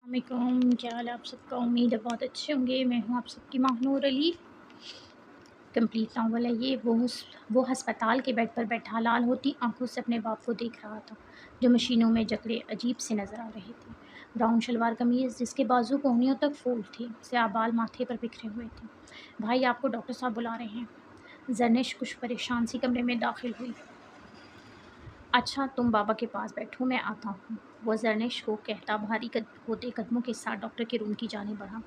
वालेकुम, क्या हाल है आप सबका। उम्मीद है बहुत अच्छे होंगे। मैं हूँ आप सबकी माहनूर अली। कंप्लीट नावल है ये। वो अस्पताल के बेड पर बैठा लाल होती आंखों से अपने बाप को देख रहा था, जो मशीनों में जकड़े अजीब से नज़र आ रहे थे। ब्राउन शलवार कमीज़ जिसके बाजू कोहनियों तक फूल थी, स्याह बाल माथे पर बिखरे हुए थे। भाई, आपको डॉक्टर साहब बुला रहे हैं। जनिश कुछ परेशान सी कमरे में दाखिल हुई। अच्छा, तुम बाबा के पास बैठो, मैं आता हूँ। वो जरनेश को कहता भारी होते कदमों के साथ डॉक्टर के रूम की जाने बढ़ा।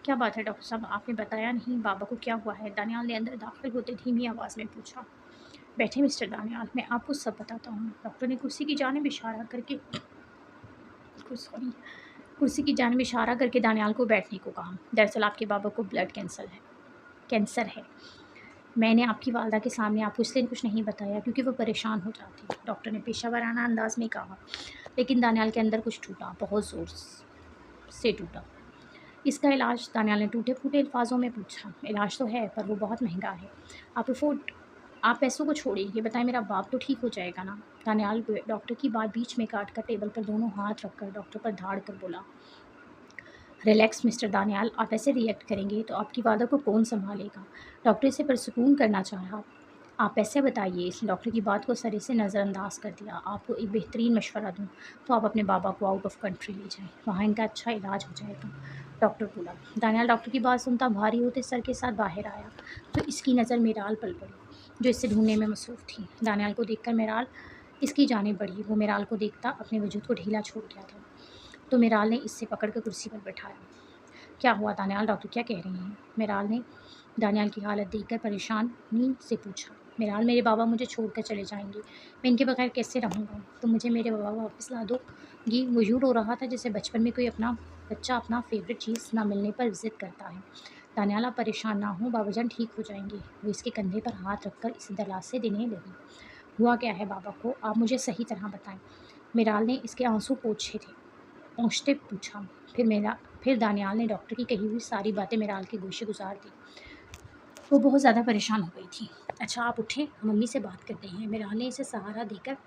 क्या बात है डॉक्टर साहब, आपने बताया नहीं, बाबा को क्या हुआ है? दानियाल ने अंदर दाखिल होते धीमी आवाज़ में पूछा। बैठे मिस्टर दानियाल, मैं आपको सब बताता हूँ। डॉक्टर ने कुर्सी की जानिब इशारा करके सॉरी कुर्सी की जानिब इशारा करके दानियाल को बैठने को कहा। दरअसल आपके बाबा को ब्लड कैंसर है। मैंने आपकी वालदा के सामने आपको इसलिए कुछ नहीं बताया क्योंकि वो परेशान हो जाती, डॉक्टर ने पेशावराना अंदाज में कहा। लेकिन दानियाल के अंदर कुछ टूटा, बहुत ज़ोर से टूटा। इसका इलाज? दानियाल ने टूटे फूटे अल्फाजों में पूछा। इलाज तो है, पर वो बहुत महंगा है। आप पैसों को छोड़िए, ये बताएं मेरा बाप तो ठीक हो जाएगा ना? दानियाल डॉक्टर की बात बीच में काट कर टेबल पर दोनों हाथ रखकर डॉक्टर पर धाड़ कर बोला। रिलैक्स मिस्टर दानियाल, आप ऐसे रिएक्ट करेंगे तो आपकी वादा को कौन संभालेगा? डॉक्टर इसे परसकून करना चाहा। आप ऐसे बताइए। इसने डॉक्टर की बात को सरे से नज़रअंदाज कर दिया। आपको एक बेहतरीन मशवरा दूं तो आप अपने बाबा को आउट ऑफ कंट्री ले जाएं, वहाँ इनका अच्छा इलाज हो जाएगा, डॉक्टर बोला। दानियाल डॉक्टर की बात सुनता भारी होते सर के साथ बाहर आया तो इसकी नज़र मेराल पर पड़ी, जो इससे ढूंढने में मसरूफ़ थी। दानियाल को देखकर मेराल इसकी जानिब बढ़ी। वो मेराल को देखता अपने वजूद को ढीला छोड़ गया था, तो मेराल ने इससे पकड़ कर कुर्सी पर बैठाया। क्या हुआ दानियाल, डॉक्टर क्या कह रही हैं? मेराल ने दानियाल की हालत देखकर परेशानी से पूछा। मेराल, मेरे बाबा मुझे छोड़कर चले जाएंगे, मैं इनके बगैर कैसे रहूँगा? तो मुझे मेरे बाबा वापस ला दोगी? वो यूँ रो रहा था जैसे बचपन में कोई अपना बच्चा अपना फेवरेट चीज़ ना मिलने पर ज़िद करता है। दानियाल, आप परेशान ना हो, बाबाजान ठीक हो जाएंगे। वो इसके कंधे पर हाथ रखकर इसे दिलासे देने लगी। हुआ क्या है बाबा को, आप मुझे सही तरह बताएं। मेराल ने इसके आंसू पहुँचते पूछा। फिर दानियाल ने डॉक्टर की कही हुई सारी बातें मेराल के गोशे गुजार दी। वो बहुत ज़्यादा परेशान हो गई थी। अच्छा, आप उठें, हम अम्मी से बात करते हैं। मेराल ने इसे सहारा देकर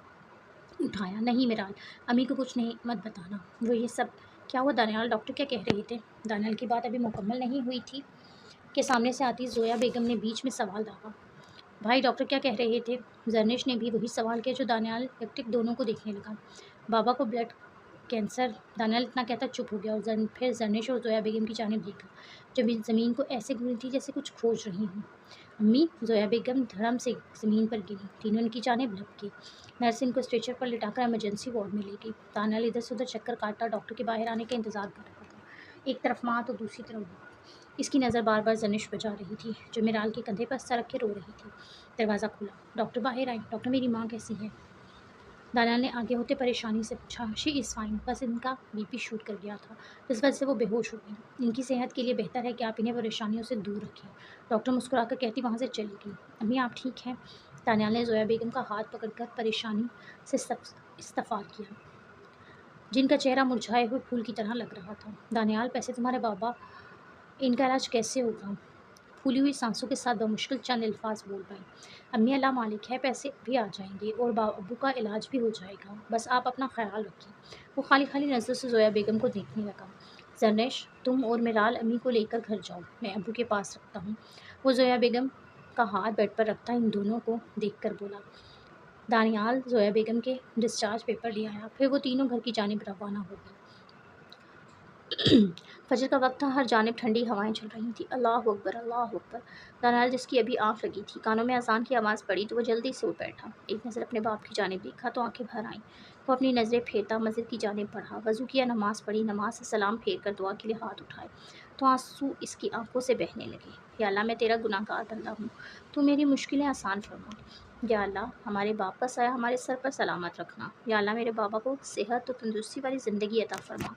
उठाया। नहीं मेराल, अम्मी को कुछ नहीं मत बताना। वो ये सब क्या हुआ दानियाल, डॉक्टर क्या कह रहे थे? दानियाल की बात अभी मुकम्मल नहीं हुई थी कि सामने से आती जोया बेगम ने बीच में सवाल दागा। भाई, डॉक्टर क्या कह रहे थे? जरनेश ने भी वही सवाल किया जो दानियाल हेक्टिक दोनों को देखने लगा। बाबा को ब्लड कैंसर। दानियाल इतना कहता चुप हो गया और फिर जरनेश और जोया बेगम की जानिब देखा, जब ज़मीन को ऐसे घूरती जैसे कुछ खोज रही हूँ। अम्मी, जोया बेगम धड़म से ज़मीन पर गिरी, तीनों उनकी जानिब लपकी। नर्स इनको स्ट्रेचर पर लिटाकर इमरजेंसी वार्ड में ले गई। दानियाल इधर से उधर चक्कर काटता डॉक्टर के बाहर आने का इंतज़ार कर रहा था। एक तरफ माँ तो दूसरी तरफ बाप। इसकी नज़र बार बार जनिश पर जा रही थी, जो मिराल के कंधे पर सर रख के रो रही थी। दरवाज़ा खुला, डॉक्टर बाहर आए। डॉक्टर, मेरी माँ कैसी है? दानियाल ने आगे होते परेशानी से पूछा। शी इज़ फाइन, बस इनका बीपी शूट कर गया था, जिस वजह से वो बेहोश हो गई। इनकी सेहत के लिए बेहतर है कि आप इन्हें परेशानियों से दूर रखें। डॉक्टर मुस्कुराकर कहती वहाँ से चली गई। अम्मी, आप ठीक हैं? दानियाल ने जोया बेगम का हाथ पकड़कर परेशानी से इस्तफार किया, जिनका चेहरा मुरझाए हुए फूल की तरह लग रहा था। दानियाल, पैसे तुम्हारे बाबा, इनका इलाज कैसे होगा? फूली हुई सांसों के साथ बमुश्किल चंद अल्फाज बोल पाई। अम्मी, अल्लाह मालिक है, पैसे भी आ जाएंगे और अब्बू का इलाज भी हो जाएगा, बस आप अपना ख्याल रखिए। वो खाली खाली नज़र से जोया बेगम को देखने लगा। जरनेश, तुम और मिराल अम्मी को लेकर घर जाओ, मैं अब्बू के पास रखता हूँ। वो जोया बेगम का हाथ बेड पर रखता इन दोनों को देख कर बोला। दानियाल जोया बेगम के डिस्चार्ज पेपर ले आया, फिर वो तीनों घर की जानिब रवाना हो गए। फजर का वक्त था, हर जानिब ठंडी हवाएं चल रही थी। अल्लाह अकबर, अल्लाह अकबर। दानियाल, जिसकी अभी आँख लगी थी, कानों में अजान की आवाज़ पड़ी तो वह जल्दी से उठ बैठा। एक नज़र अपने बाप की जानिब देखा तो आंखें भर आईं। वो अपनी नज़रें फेरता मस्जिद की जानिब बढ़ा, वज़ू किया, नमाज़ पढ़ी, नमाज से सलाम फेर कर दुआ के लिए हाथ उठाए तो आंसू इसकी आंखों से बहने लगे। या अल्लाह, मैं तेरा गुनाहगार बंदा हूँ, तू मेरी मुश्किलें आसान फरमा। या अल्लाह, हमारे बाप का साया हमारे सर पर सलामत रखना। या अल्लाह, मेरे बाबा को सेहत और तंदुरुस्ती वाली ज़िंदगी अता फरमा,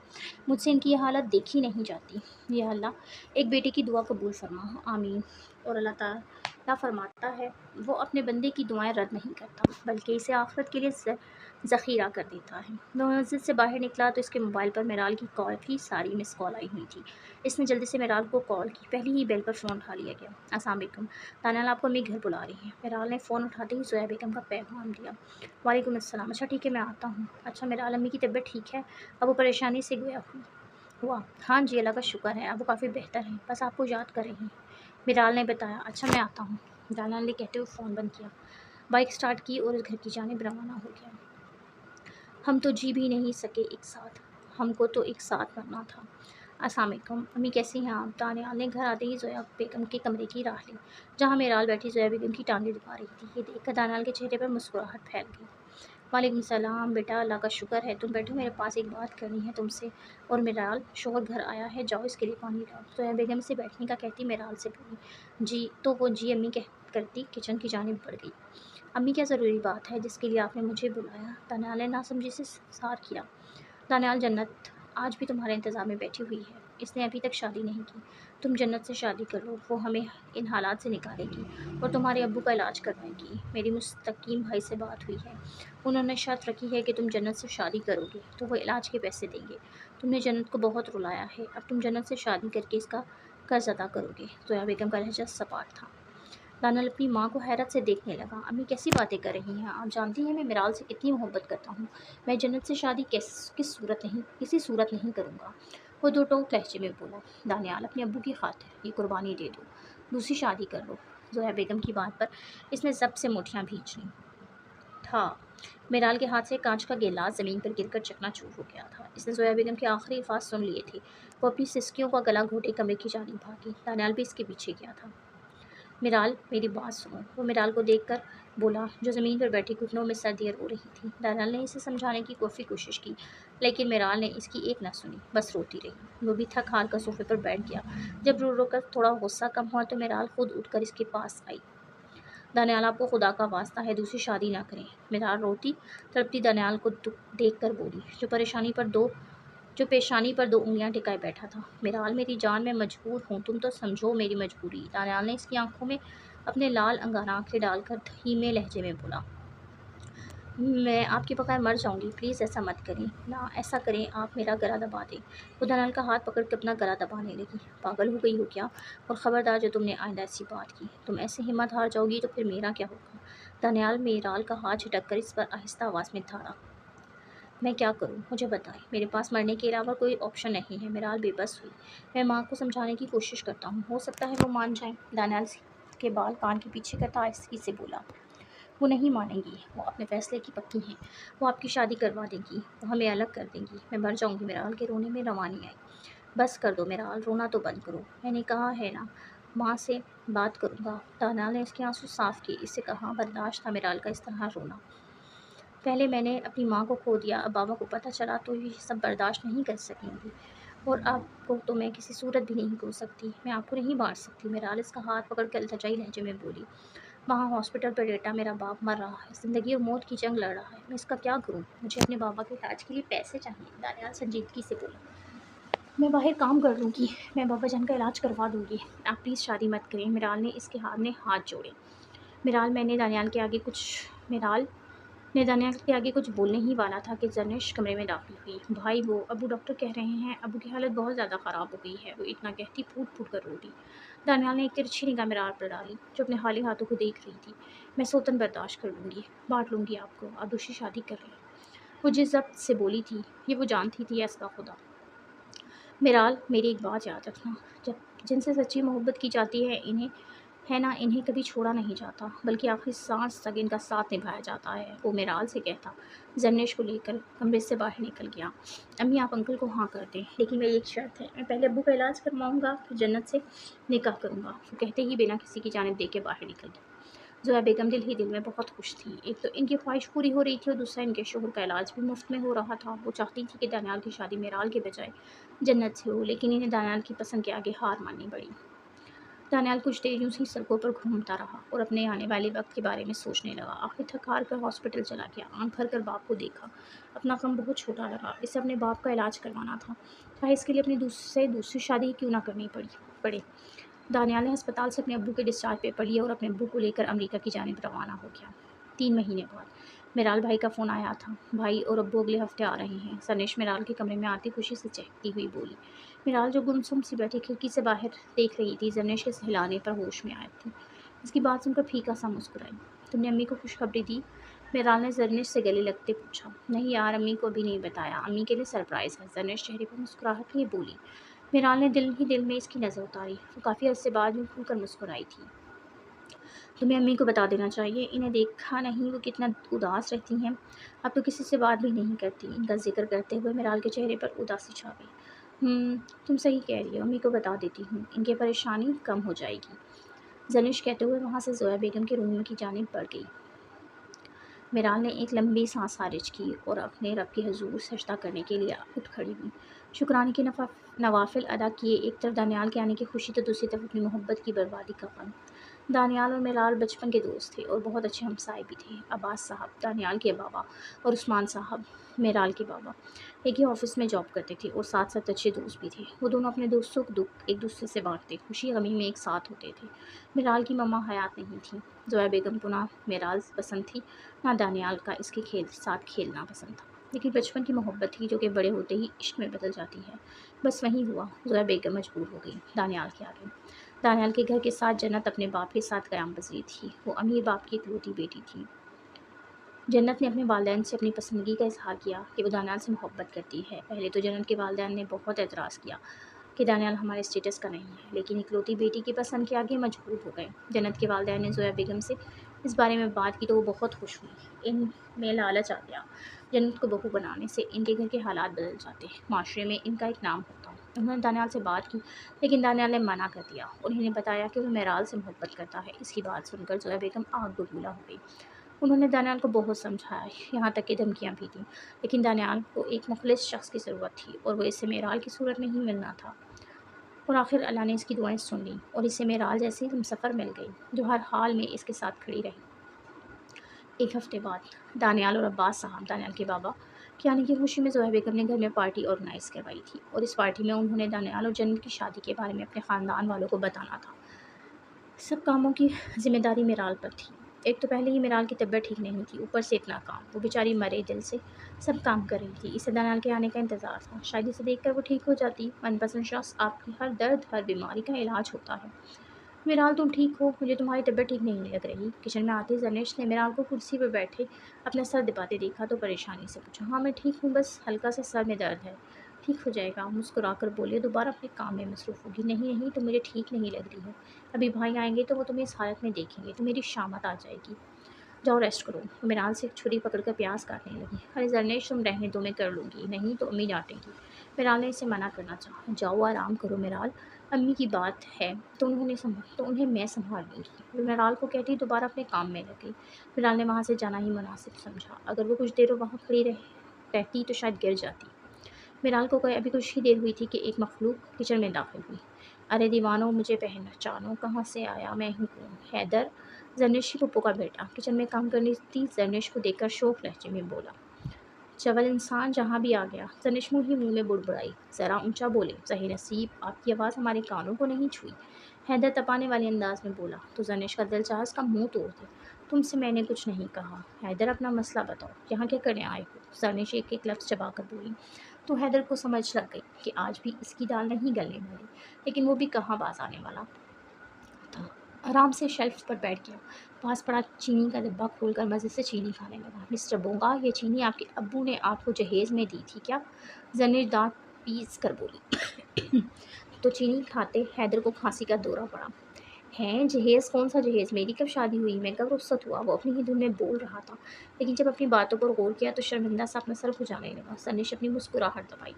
मुझसे इनकी ये हालत देखी नहीं जाती। या अल्लाह, एक बेटे की दुआ कबूल फरमा, आमीन। और अल्लाह ताला फरमाता है, वो अपने बंदे की दुआएं रद्द नहीं करता, बल्कि इसे आखिरत के लिए ज़ख़ीरा कर देता है। वो मस्जिद से बाहर निकला तो इसके मोबाइल पर मेराल की काफ़ी सारी मिस कॉल आई हुई थी। इसने जल्दी से मेराल को कॉल की। पहली ही बेल पर फ़ोन उठा लिया गया। अस्सलाम वालेकुम, दानियाल, आपको अम्मी घर बुला रही हैं। मेराल ने फ़ोन उठाते ही जोया बेगम का पैगाम दिया। वालेकुम अस्सलाम। अच्छा ठीक है, मैं आता हूँ। अच्छा मेराल, अम्मी की तबीयत ठीक है? अब वो परेशानी से गोया हुई। हुआ? हाँ जी, अल्लाह का शुक्र है, अब वो काफ़ी बेहतर हैं, बस आपको याद कर रही हैं। मिराल ने बताया। अच्छा मैं आता हूँ, दानियाल ने कहते हुए फ़ोन बंद किया। बाइक स्टार्ट की और घर की जानिब रवाना हो गया। हम तो जी भी नहीं सके एक साथ, हमको तो एक साथ मरना था। अस्सलाम वालेकुम, अम्मी कैसी हैं आप? दानियाल ने घर आते ही ज़ोया बेगम के कमरे की राह ली, जहाँ मिराल बैठी ज़ोया बेगम की टांगें दबा रही थी। ये देखकर दानियाल के चेहरे पर मुस्कुराहट फैल गई। वालेकुम सलाम बेटा, अल्लाह का शुक्र है तुम बैठो, मेरे पास एक बात करनी है तुमसे। और मिराल, शौहर घर आया है, जाओ इसके लिए पानी लाओ। ज़ोया बेगम से बैठने का कहती मिराल से बोली। जी तो वो जी अम्मी कह करती किचन की जानिब बढ़ गई। अम्मी क्या ज़रूरी बात है जिसके लिए आपने मुझे बुलाया? दानियाल ने नासमझी से सार किया। दानियाल, जन्नत आज भी तुम्हारे इंतज़ार में बैठी हुई है, इसने अभी तक शादी नहीं की। तुम जन्नत से शादी कर लो, वो हमें इन हालात से निकालेगी और तुम्हारे अब्बू का इलाज करवाएगी। मेरी मुस्तकीम भाई से बात हुई है, उन्होंने शर्त रखी है कि तुम जन्नत से शादी करोगे तो वो इलाज के पैसे देंगे। तुमने जन्नत को बहुत रुलाया है, अब तुम जन्नत से शादी करके इसका कर्ज अदा करोगे। ज़ोया बेगम का लहजा सपाट था। दानियाल अपनी माँ को हैरत से देखने लगा। अम्मी कैसी बातें कर रही हैं? आप जानती हैं मैं मिराल से कितनी मोहब्बत करता हूँ। मैं जन्नत से शादी किसी सूरत नहीं करूँगा। वो दो टोक लहजे में बोला। दानियाल, अपने अब्बू की खातिर ये कुर्बानी दे दो, दूसरी शादी कर लो। ज़ोया बेगम की बात पर इसने जब से मुठियाँ भींच लीं था। मिराल के हाथ से कांच का गिलास ज़मीन पर गिरकर चकनाचूर हो गया था। इसने ज़ोया बेगम के आखिरी अल्फाज सुन लिए थे। वो अपनी सिसकियों का गला घोटे कमरे की जानिब भागी। दानियाल भी इसके पीछे गया था। मिराल, मेरी बात सुनो। वो मिराल को देखकर बोला, जो ज़मीन पर बैठी घुटनों में सर दिए रो रही थी। दानियाल ने इसे समझाने की काफ़ी कोशिश की, लेकिन मिराल ने इसकी एक न सुनी, बस रोती रही। वो भी थक हार कर सोफे पर बैठ गया। जब रो रो कर थोड़ा गुस्सा कम हुआ तो मिराल खुद उठकर इसके पास आई। दानियाल, आपको खुदा का वास्ता है दूसरी शादी ना करें। मिराल रोती तड़पती दानियाल को देख कर बोली, जो पेशानी पर दो उंगलियां टिकाए बैठा था। मिराल, मेरी जान, मैं मजबूर हूँ, तुम तो समझो मेरी मजबूरी। दानियाल ने इसकी आंखों में अपने लाल अंगारा आंखें डालकर धीमे लहजे में बोला, मैं आपके बगैर मर जाऊंगी, प्लीज़ ऐसा मत करें ना, ऐसा करें आप मेरा गला दबा दें। वो दानियाल का हाथ पकड़ के अपना गला दबाने लगी। पागल हो गई हो क्या? और ख़बरदार, जो तुमने आइंदा ऐसी बात की, तुम ऐसे हिम्मत हार जाओगी तो फिर मेरा क्या होगा? दानियाल मिराल का हाथ झटक कर इस पर आहिस्ता आवाज़ में धारा। मैं क्या करूं, मुझे बताएं, मेरे पास मरने के अलावा कोई ऑप्शन नहीं है। मिराल बेबस हुई। मैं माँ को समझाने की कोशिश करता हूँ, हो सकता है वो मान जाए। दानियाल के बाल कान के पीछे करता आहिस्ती से बोला, वो नहीं मानेंगी, वो अपने फैसले की पक्की हैं। वो आपकी शादी करवा देंगी, वो हमें अलग कर देंगी। मैं मर जाऊंगी। मिराल के रोने में रवानी आई। बस कर दो मिराल, रोना तो बंद करो, मैंने कहा है ना, माँ से बात करूँगा। दानियाल ने इसके आंसू साफ किए। इससे कहाँ बर्दाश्त था मिराल का इस तरह रोना। पहले मैंने अपनी माँ को खो दिया, अब बाबा को पता चला तो ये सब बर्दाश्त नहीं कर सकेंगी। और आपको तो मैं किसी सूरत भी नहीं खो सकती, मैं आपको नहीं बांट सकती। मिराल इसका हाथ पकड़ कर अल्तजाई लहजे में बोली, वहाँ हॉस्पिटल पर लेटा मेरा बाप मर रहा है, ज़िंदगी और मौत की जंग लड़ रहा है, मैं इसका क्या करूँ? मुझे अपने बाबा के इलाज के लिए पैसे चाहिए। दानियाल संजीदगी से बोला, मैं बाहर काम कर लूँगी, मैं बाबा जान का इलाज करवा दूँगी, आप प्लीज़ शादी मत करें। मिराल ने हाथ जोड़े। मिराल मैंने दानियाल के आगे कुछ मिराल ने दानियाल के आगे कुछ बोलने ही वाला था कि जर्निश कमरे में दाखिल हुई। भाई, वो अबू डॉक्टर कह रहे हैं अबू की हालत बहुत ज़्यादा ख़राब हो गई है। वो इतना कहती फूट फूट कर रो दी। दानियाल ने एक तिरछी निगाह मिराल पर डाली, जो अपने खाली हाथों को देख रही थी। मैं सौतन बर्दाश्त कर लूँगी, बांट लूँगी आपको, आप दूसरी शादी कर लें। वो जिस जब्त से बोली थी, ये वो जानती थी, ऐसा खुदा। मिराल, मेरी एक बात याद रखना, जब जिनसे सच्ची मोहब्बत की जाती है इन्हें कभी छोड़ा नहीं जाता, बल्कि आखिरी सांस तक इनका साथ निभाया जाता है। वो मिराल से कहता जन्नेश को लेकर कमरे से बाहर निकल गया। अम्मी, आप अंकल को हाँ कर दें, लेकिन मेरी एक शर्त है, मैं पहले अब्बू का इलाज करवाऊंगा, फिर जन्नत से निकाह करूंगा। वो कहते ही बिना किसी की जानिब देखे बाहर निकल गई। ज़ोया बेगम दिल ही दिल में बहुत खुश थी। एक तो इनकी ख्वाहिश पूरी हो रही थी और दूसरा इनके शोहर का इलाज भी मुफ्त में हो रहा था। वो चाहती थी कि दानियाल की शादी मिराल के बजाय जन्नत से हो, लेकिन इन्हें दानियाल की पसंद के आगे हार माननी पड़ी। दानियाल कुछ देर यूं ही सड़कों पर घूमता रहा और अपने आने वाले वक्त के बारे में सोचने लगा। आखिर थक हार कर हॉस्पिटल चला गया, आंख भर कर बाप को देखा। अपना कम बहुत छोटा लगा, इसे अपने बाप का इलाज करवाना था, चाहे इसके लिए अपनी दूसरी शादी क्यों ना करनी पड़े। दानियाल ने अस्पताल से अपने अब्बू के डिस्चार्ज पेपर लिए और अपने अब्बू को लेकर अमेरिका की जानिब रवाना हो गया। 3 महीने बाद मिराल भाई का फ़ोन आया था। भाई और अब्बू अगले हफ्ते आ रहे हैं। सनिश मिराल के कमरे में आती खुशी से चहकती हुई बोली। मिराल, जो गुमसुम सी बैठी खिड़की से बाहर देख रही थी, जर्नेश के सहलाने पर होश में आई थी। इसकी बात सुनकर फीका सा मुस्कुराई। तुमने अम्मी को खुशखबरी दी? मेराल ने जरनिश से गले लगते पूछा। नहीं यार, अम्मी को अभी नहीं बताया, अम्मी के लिए सरप्राइज़ है। जरनिश चेहरे पर मुस्कुराहट लिए बोली। मेराल ने दिल ही दिल में इसकी नज़र उतारी। वो काफ़ी अरसे बाद यूँ खुलकर मुस्कुराई थी। तुम्हें अम्मी को बता देना चाहिए, इन्हें देखा नहीं वो कितना उदास रहती हैं। अब तो किसी से बात भी नहीं करती। इनका जिक्र करते हुए मेराल के चेहरे पर उदासी छा गई। तुम सही कह रही हो, अम्मी को बता देती हूँ, इनकी परेशानी कम हो जाएगी। जनिश कहते हुए वहाँ से जोया बेगम के रूम की जानिब बढ़ गई। मेराल ने एक लंबी सांस खारिज की और अपने रब के हजूर सजदा करने के लिए उठ खड़ी हुई। शुक्राने के नवाफिल अदा किए। एक तरफ दानियाल के आने की खुशी तो दूसरी तरफ अपनी मोहब्बत की बर्बादी का गम। दानियाल और मेराल बचपन के दोस्त थे और बहुत अच्छे हमसाए भी थे। अब्बास साहब, दानियाल के बाबा, और उस्मान साहब, मेराल के बाबा, एक ही ऑफिस में जॉब करते थे और साथ साथ अच्छे दोस्त भी थे। वो दोनों अपने दोस्तों को दुख एक दूसरे से बांटते, खुशी गमी में एक साथ होते थे। मेराल की मम्मा हयात नहीं थी। जोया बेगम को ना मेराल पसंद थी, ना दानियाल का इसके साथ खेलना पसंद था। लेकिन बचपन की मोहब्बत थी जो कि बड़े होते ही इश्क में बदल जाती है। बस वही हुआ। जोया बेगम मजबूर हो गई दानियाल के आगे। दानियाल के घर के साथ जन्नत अपने बाप के साथ क़याम पज़ीर थी। वो अमीर बाप की इकलौती बेटी थी। जन्नत ने अपने वालिदैन से अपनी पसंदगी का इजहार किया कि वो दानियाल से मोहब्बत करती है। पहले तो जन्नत के वालिदैन ने बहुत एतराज़ किया कि दानियाल हमारे स्टेटस का नहीं है, लेकिन इकलौती बेटी की पसंद के आगे मजबूर हो गए। जन्नत के वालिदैन ने जोया बेगम से इस बारे में बात की तो वो बहुत खुश हुई। इनमें लालच आ गया। जन्नत को बहू बनाने से इनके घर के हालात बदल जाते, माशरे में इनका एक नाम होता। उन्होंने दानियाल से बात की, लेकिन दानियाल ने मना कर दिया और इन्हें बताया कि वो मेराल से मोहब्बत करता है। इसकी बात सुनकर जोया बेगम आग बबूला हो गई। उन्होंने दानियाल को बहुत समझाया, यहाँ तक कि धमकियाँ भी दी, लेकिन दानियाल को एक मुखलिस शख्स की ज़रूरत थी और वो इसे मेराल की सूरत में ही मिलना था। और आखिर अल्लाह ने इसकी दुआएं सुन लीं और इसे मेराल जैसी हमसफ़र मिल गई जो हर हाल में इसके साथ खड़ी रही। एक हफ्ते बाद दानियाल और अब्बास साहब, दानियाल के बाबा, के आने की खुशी में जोया बेगम ने घर में पार्टी ऑर्गेनाइज़ करवाई थी और इस पार्टी में उन्होंने दानियाल और जन्नत की शादी के बारे में अपने ख़ानदान वालों को बताना था। सब कामों की जिम्मेदारी मेराल पर थी। एक तो पहले ही मेराल की तबीयत ठीक नहीं थी, ऊपर से इतना काम। वो बेचारी मरे दिल से सब काम कर रही थी। इसे दानियाल के आने का इंतज़ार था। शायद इसे देखकर वो ठीक हो जाती। मनपसंद शख्स आपकी हर दर्द, हर बीमारी का इलाज होता है। मेराल, तुम ठीक हो? मुझे तुम्हारी तबीयत ठीक नहीं लग रही। किचन में आते जरनेश ने मेराल को कुर्सी पर बैठे अपना सर दबाते देखा तो परेशानी से पूछा। हाँ मैं ठीक हूँ, बस हल्का सा सर में दर्द है। ठीक हो जाएगा, मुस्कुराकर बोले। दोबारा अपने काम में मसरूफ़ होगी। नहीं नहीं, तुम मुझे ठीक नहीं लग रही हो। अभी भाई आएंगे तो वो तुम्हें इस हालत में देखेंगे तो मेरी शामत आ जाएगी। जाओ रेस्ट करो। वो मेराल से एक छुरी पकड़कर प्याज काटने लगी। अरे जरनेश, तुम रहने दो, मैं कर लूँगी। नहीं तो अम्मी डांटेंगी। मेराल ने इसे मना करना चाहा। जाओ आराम करो मेराल, अम्मी की बात है तो उन्हें मैं संभाल लूँगी। वो मेराल को कहती दोबारा अपने काम में लग गई। मेराल ने वहाँ से जाना ही मुनासिब समझा। अगर वो कुछ देर वहाँ खड़ी रहती तो शायद गिर जाती। मेराल को अभी कुछ ही देर हुई थी कि एक मखलूक किचन में दाखिल हुई। अरे दीवानो, मुझे पहचानो, कहाँ से आया, मैं हूँ कौन? हैदर, जरनेश की पप्पू का बेटा, किचन में काम करनी थी। जरनेश को देखकर शौक लहजे में बोला। चवल इंसान जहाँ भी आ गया। जरनेश मुँह ही मुँह में बुड़बुड़ाई। ज़रा ऊंचा बोले, सही नसीब आपकी आवाज़ हमारे कानों को नहीं छुई। हैदर तपाने वाले अंदाज में बोला। तो जरनेश का दिल चाहा उसका मुँह तोड़ दे। तुमसे मैंने कुछ नहीं कहा। हैदर, अपना मसला बताओ, यहाँ क्या करने आए हो? जरनेश एक एक लफ्ज़ चबाकर बोली। तो हैदर को समझ लग गई कि आज भी इसकी दाल नहीं गलने वाली, लेकिन वो भी कहाँ बाज आने वाला था। आराम से शेल्फ पर बैठ गया। पास पड़ा चीनी का डिब्बा खोलकर मज़े से चीनी खाने लगा। मिस्टर बोंगा, ये चीनी आपके अब्बू ने आपको जहेज़ में दी थी क्या? जरनेश दांत पीस कर बोली। तो चीनी खाते हैदर को खांसी का दौरा पड़ा। हैं, जहेज़? कौन सा जहेज़? मेरी कब शादी हुई? मैं कब रुखसत हुआ? वो अपनी ही धुन में बोल रहा था, लेकिन जब अपनी बातों पर गौर किया तो शर्मिंदा सा अपना सर खुजाने लगा। जरनेश अपनी मुस्कुराहट दबाई।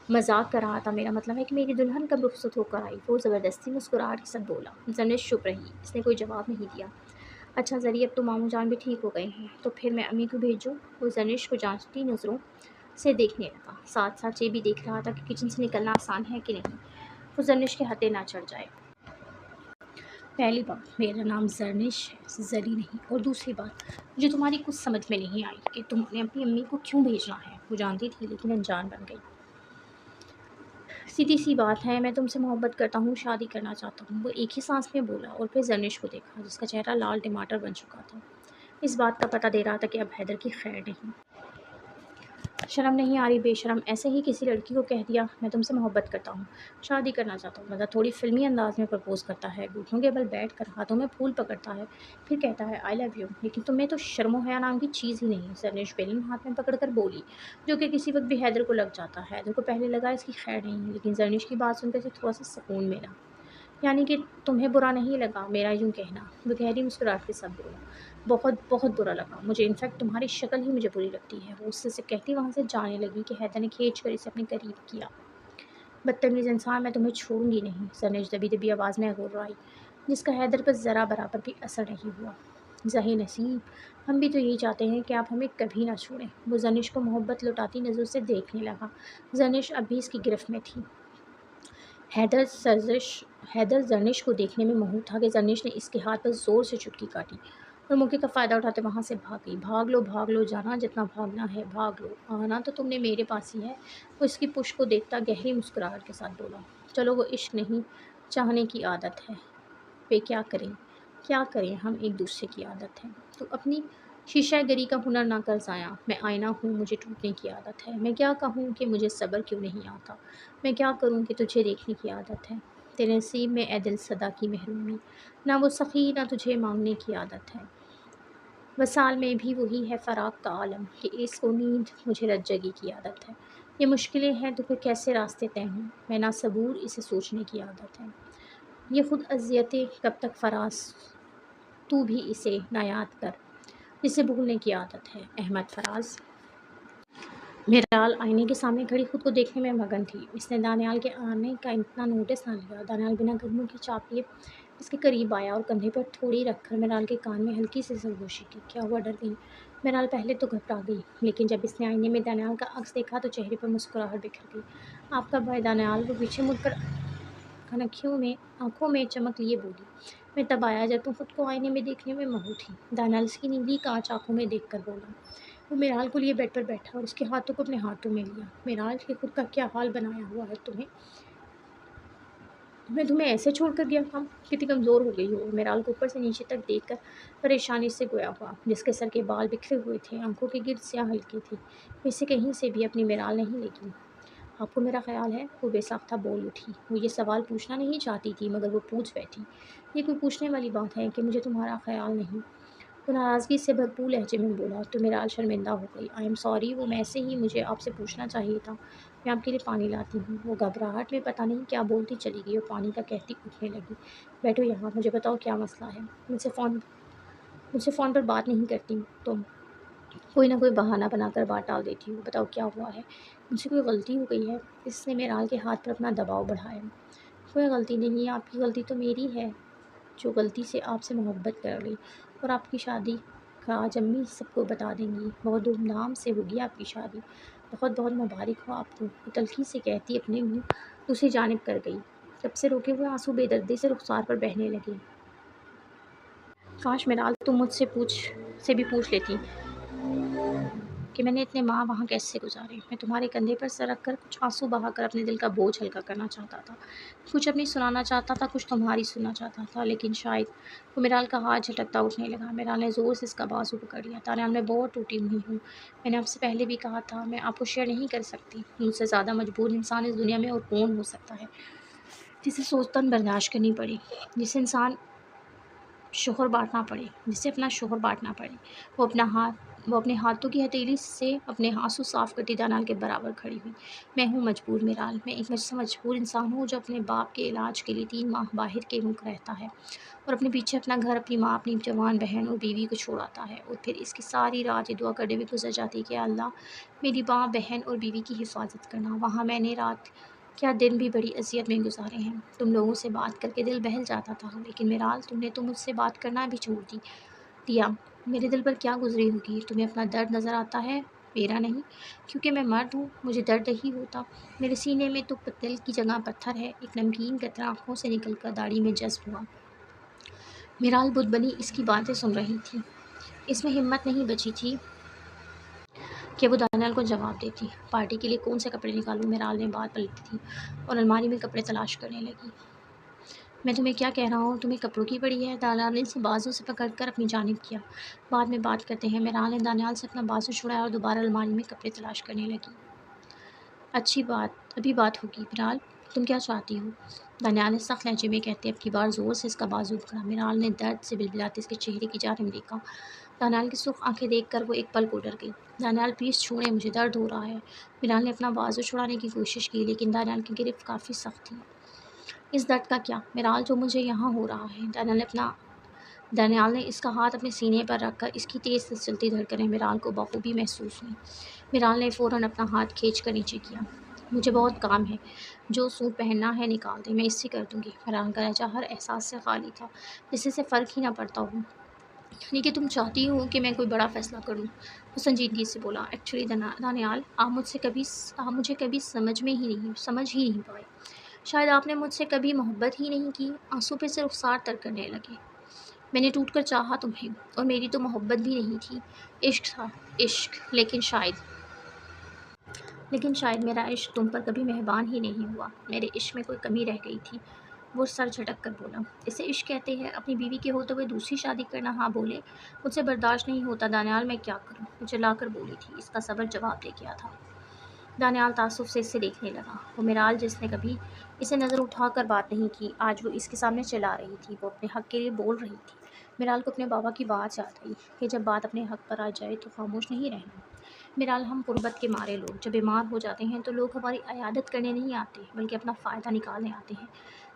मजाक कर रहा था, मेरा मतलब है कि मेरी दुल्हन कब रुखसत होकर आई। वो ज़बरदस्ती मुस्कुराहट के साथ बोला। जरनेश चुप रही। इसने कोई जवाब नहीं दिया। अच्छा ज़रिए, अब तो मामू जान भी ठीक हो गए हैं, तो फिर मैं अम्मी को भेजूँ? वो जरनेश को जांचती नज़रों से देखने लगा। साथ साथ ये भी देख रहा था कि किचन से निकलना आसान है कि नहीं, वो जरनेश के हथे ना चढ़ जाए। पहली बात, मेरा नाम जरनेश है, जरी नहीं। और दूसरी बात, मुझे तुम्हारी कुछ समझ में नहीं आई कि तुमने अपनी अम्मी को क्यों भेजना है। वो जानती थी लेकिन अनजान बन गई। सीधी सी बात है, मैं तुमसे मोहब्बत करता हूँ, शादी करना चाहता हूँ। वो एक ही सांस में बोला और फिर जरनेश को देखा जिसका चेहरा लाल टमाटर बन चुका था। इस बात का पता दे रहा था कि अब हैदर की खैर नहीं। शर्म नहीं आ रही बेशरम, ऐसे ही किसी लड़की को कह दिया मैं तुमसे मोहब्बत करता हूँ, शादी करना चाहता हूँ। मतलब थोड़ी फ़िल्मी अंदाज़ में प्रपोज़ करता है, घुटनों के बल बैठकर हाथों में फूल पकड़ता है, फिर कहता है आई लव यू। लेकिन तुम्हें तो शर्म व हया नाम की चीज़ ही नहीं। सरनेश बेलन हाथ में पकड़कर बोली, जो कि किसी वक्त भी हैदर को लग जाता। हैदर को पहले लगा इसकी खैर नहीं, लेकिन जरनेश की बात सुनकर इसे थोड़ा सा सुकून मिला। यानी कि तुम्हें बुरा नहीं लगा मेरा यूँ कहना? वो गहरी मुस्कुराहट के साथ बोला, बहुत बहुत बुरा लगा मुझे, इनफैक्ट तुम्हारी शक्ल ही मुझे बुरी लगती है। वो उससे से कहती वहाँ से जाने लगी कि हैदर ने खींच कर इसे अपने करीब किया। बदतमीज़ इंसान, मैं तुम्हें छोड़ूंगी नहीं। सरनेश दबी दबी आवाज़ में घुर्राई, जिसका हैदर पर ज़रा बराबर भी असर नहीं हुआ। ज़ही नसीब, हम भी तो यही चाहते हैं कि आप हमें कभी ना छोड़ें। वो जर्निश को मोहब्बत लुटाती नज़र से देखने लगा। जर्निश अब भी इसकी गिरफ्त में थी। हैदर सर्जिश हैदर जर्निश को देखने में महूर था कि जर्निश ने इसके हाथ पर ज़ोर से चुटकी काटी और मौके का फ़ायदा उठाते वहाँ से भाग गई। भाग लो जाना, जितना भागना है भाग लो, आना तो तुमने मेरे पास ही है। वो इसकी पुश को देखता गहरी मुस्कुराहट के साथ बोला, चलो वो इश्क नहीं, चाहने की आदत है। वे क्या करें, हम एक दूसरे की आदत है। तो अपनी शीशागरी का हुनर ना कर ज़ाया। मैं आईना हूँ, मुझे टूटने की आदत है। मैं क्या कहूँ कि मुझे सब्र क्यों नहीं आता। मैं क्या करूँ कि तुझे देखने की आदत है। तेरे नसीब में ए दिल सदा की महरूमी, ना वो सखी ना तुझे मांगने की आदत है। वसाल में भी वही है फ़राक का आलम कि इश्क व नींद मुझे रज्जगी की आदत है। ये मुश्किलें हैं तो फिर कैसे रास्ते तय हों, मैं ना सबूर इसे सोचने की आदत है। ये खुद अज़ियतें कब तक फराज, तू भी इसे ना याद कर, जिसे भूलने की आदत है। अहमद फराज। मेराल आईने के सामने खड़ी खुद को देखने में मगन थी। इसने दानियाल के आने का इतना नोटिस ना लिया। दानियाल बिना कदमों की चाप लिए इसके करीब आया और कंधे पर थोड़ी रखकर मेराल के कान में हल्की सी सरगोशी की। क्या हुआ, डर गई? मेराल पहले तो घबरा गई, लेकिन जब इसने आईने में दानियाल का अक्स देखा तो चेहरे पर मुस्कुराहट बिखर गई। आपका भाई दानियाल। वो पीछे मुड़कर आँखों में चमक लिए बोली, मैं तब आया जब तुम खुद को आईने में देखने में महू थी। दानियाल उसकी नीली कांच आँखों में देखकर बोला। वो मेराल को लिए बेड पर बैठा और उसके हाथों को अपने हाथों में लिया। मेराल के खुद का क्या हाल बनाया हुआ है तुम्हें, मैं तुम्हें ऐसे छोड़ कर गया था? कितनी कमज़ोर हो गई हो। मेराल को ऊपर से नीचे तक देखकर परेशानी से गोया हुआ, जिसके सर के बाल बिखरे हुए थे, आंखों के गिर्द स्याह हल्की थी। वैसे कहीं से भी अपनी मेराल नहीं लगी। आपको मेरा ख़्याल है? वो बेसाख्ता बोल उठी। वो ये सवाल पूछना नहीं चाहती थी, मगर वो पूछ बैठी। ये कोई पूछने वाली बात है कि मुझे तुम्हारा ख़्याल नहीं? वो नाराज़गी से भरपूर लहजे में बोला। तो मेराल शर्मिंदा हो गई। आई एम सॉरी, वो वैसे ही मुझे आपसे पूछना चाहिए था। मैं आपके लिए पानी लाती हूँ। वो घबराहट में पता नहीं क्या बोलती चली गई और पानी का कहती उठने लगी। बैठो यहाँ, मुझे बताओ क्या मसला है। मुझसे फ़ोन पर बात नहीं करती तुम, कोई ना कोई बहाना बनाकर बात टाल देती हो। बताओ क्या हुआ है? मुझसे कोई गलती हो गई है? इसने मेराल के हाथ पर अपना दबाव बढ़ाया। कोई गलती नहीं, आपकी गलती तो मेरी है, जो गलती से आपसे मोहब्बत कर ली। और आपकी शादी का आज अम्मी सबको बता देंगी। बहुत धूमधाम से होगी आपकी शादी। बहुत बहुत मुबारक हो आपको। वो तल्खी से कहती अपने मुँह दूसरी जानिब कर गई। तब से रोके हुए आंसू बेदर्दी से रुखसार पर बहने लगे। काश मेराल तुम मुझसे भी पूछ लेती कि मैंने इतने माह वहाँ कैसे गुजारे। मैं तुम्हारे कंधे पर सर रख कर कुछ आंसू बहाकर अपने दिल का बोझ हल्का करना चाहता था। कुछ अपनी सुनाना चाहता था, कुछ तुम्हारी सुनना चाहता था, लेकिन शायद वो मेराल का हाथ झटकता उठने लगा। मेराल ने ज़ोर से इसका बाजू पकड़ लिया। तानियाल, मैं बहुत टूटी हुई हूँ। मैंने आपसे पहले भी कहा था, मैं आपको शेयर नहीं कर सकती। मुझसे ज़्यादा मजबूर इंसान इस दुनिया में और कौन हो सकता है, जिसे सोचतन बर्दाश्त करनी पड़े, जिसे अपना शोहर बाँटना पड़े। वो अपने हाथों की हथेली से अपने आँसू साफ़ करती दानियाल के बराबर खड़ी हुई। मैं हूँ मजबूर मेराल, मैं एक मजबूर इंसान हूँ जो अपने बाप के इलाज के लिए 3 माह बाहर के मुल्क रहता है और अपने पीछे अपना घर, अपनी माँ, अपनी जवान बहन और बीवी को छोड़ आता है और फिर इसकी सारी रात ये दुआ करने में गुज़र जाती है कि अल्लाह मेरी माँ, बहन और बीवी की हिफाजत करना। वहाँ मैंने रात क्या दिन भी बड़ी अज़ियत में गुजारे हैं। तुम लोगों से बात करके दिल बहल जाता था, लेकिन मेराल तुमने तो मुझसे बात करना भी छोड़ दिया। मेरे दिल पर क्या गुजरी होगी? तुम्हें अपना दर्द नज़र आता है, मेरा नहीं, क्योंकि मैं मर्द हूँ, मुझे दर्द ही होता। मेरे सीने में तो दिल की जगह पत्थर है। एक नमकीन कतरा आँखों से निकल कर दाढ़ी में जज्ब हुआ। मेराल बुत बनी इसकी बातें सुन रही थी। इसमें हिम्मत नहीं बची थी कि वो दानियाल को जवाब देती। पार्टी के लिए कौन से कपड़े निकालूं? मेराल ने बात पलटी थी और अलमारी में कपड़े तलाश करने लगी। मैं तुम्हें क्या कह रहा हूँ, तुम्हें कपड़ों की पड़ी है। दानियाल ने इसे बाजू से पकड़कर अपनी जानिब किया। बाद में बात करते हैं। मिराल ने दानियाल से अपना बाजू छुड़ाया और दोबारा अलमारी में कपड़े तलाश करने लगी। अच्छी बात, अभी बात होगी। मिराल, तुम क्या चाहती हो? दानियाल ने सख्त लहजे में कहते अपनी बार ज़ोर से इसका बाजू पकड़ा। मिराल ने दर्द से बिलबिलाते इसके चेहरे की जानिब देखा। दानियाल की सुर्ख आंखें देखकर वो एक पल को डर गई। दानियाल प्लीज़ छोड़ें, मुझे दर्द हो रहा है। मिराल ने अपना बाजू छुड़ाने की कोशिश की, लेकिन दानियाल की गिरफ्त काफ़ी सख्त थी। इस दर्द का क्या मिराल, जो मुझे यहाँ हो रहा है? दानियाल ने इसका हाथ अपने सीने पर रखकर इसकी तेज़ से चलती धड़कनें मिराल को बखूबी महसूस हुई। मिराल ने फ़ौरन अपना हाथ खींच कर नीचे किया। मुझे बहुत काम है, जो सूट पहनना है निकाल दे, मैं इससे कर दूंगी। मिराल का लहजा हर एहसास से खाली था, जिससे से फ़र्क ही ना पड़ता हो। यानी कि तुम चाहती हो कि मैं कोई बड़ा फ़ैसला करूं? वो संजीदगी से बोला। एक्चुअली दानियाल, आप मुझे कभी समझ ही नहीं पाए। शायद आपने मुझसे कभी मोहब्बत ही नहीं की। आंसू पे से रुखसार तर करने लगे। मैंने टूटकर चाहा तुम्हें, और मेरी तो मोहब्बत भी नहीं थी, इश्क था। इश्क, लेकिन शायद मेरा इश्क तुम पर कभी मेहरबान ही नहीं हुआ। मेरे इश्क में कोई कमी रह गई थी। वो सर झटक कर बोला। इसे इश्क कहते हैं? अपनी बीवी के होते हुए दूसरी शादी करना? हाँ बोले। मुझसे बर्दाश्त नहीं होता दानियाल, मैं क्या करूँ? मुझे लाकर बोली थी। इसका सबर जवाब दे गया था। दानियाल तासुफ से इसे देखने लगा। वो मिराल, जिसने कभी इसे नज़र उठाकर बात नहीं की, आज वो इसके सामने चिल्ला रही थी। वो अपने हक के लिए बोल रही थी। मिराल को अपने बाबा की बात याद आई कि जब बात अपने हक पर आ जाए तो खामोश नहीं रहना। मिराल, हम गुर्बत के मारे लोग जब बीमार हो जाते हैं तो लोग हमारी अयादत करने नहीं आते, बल्कि अपना फ़ायदा निकालने आते हैं।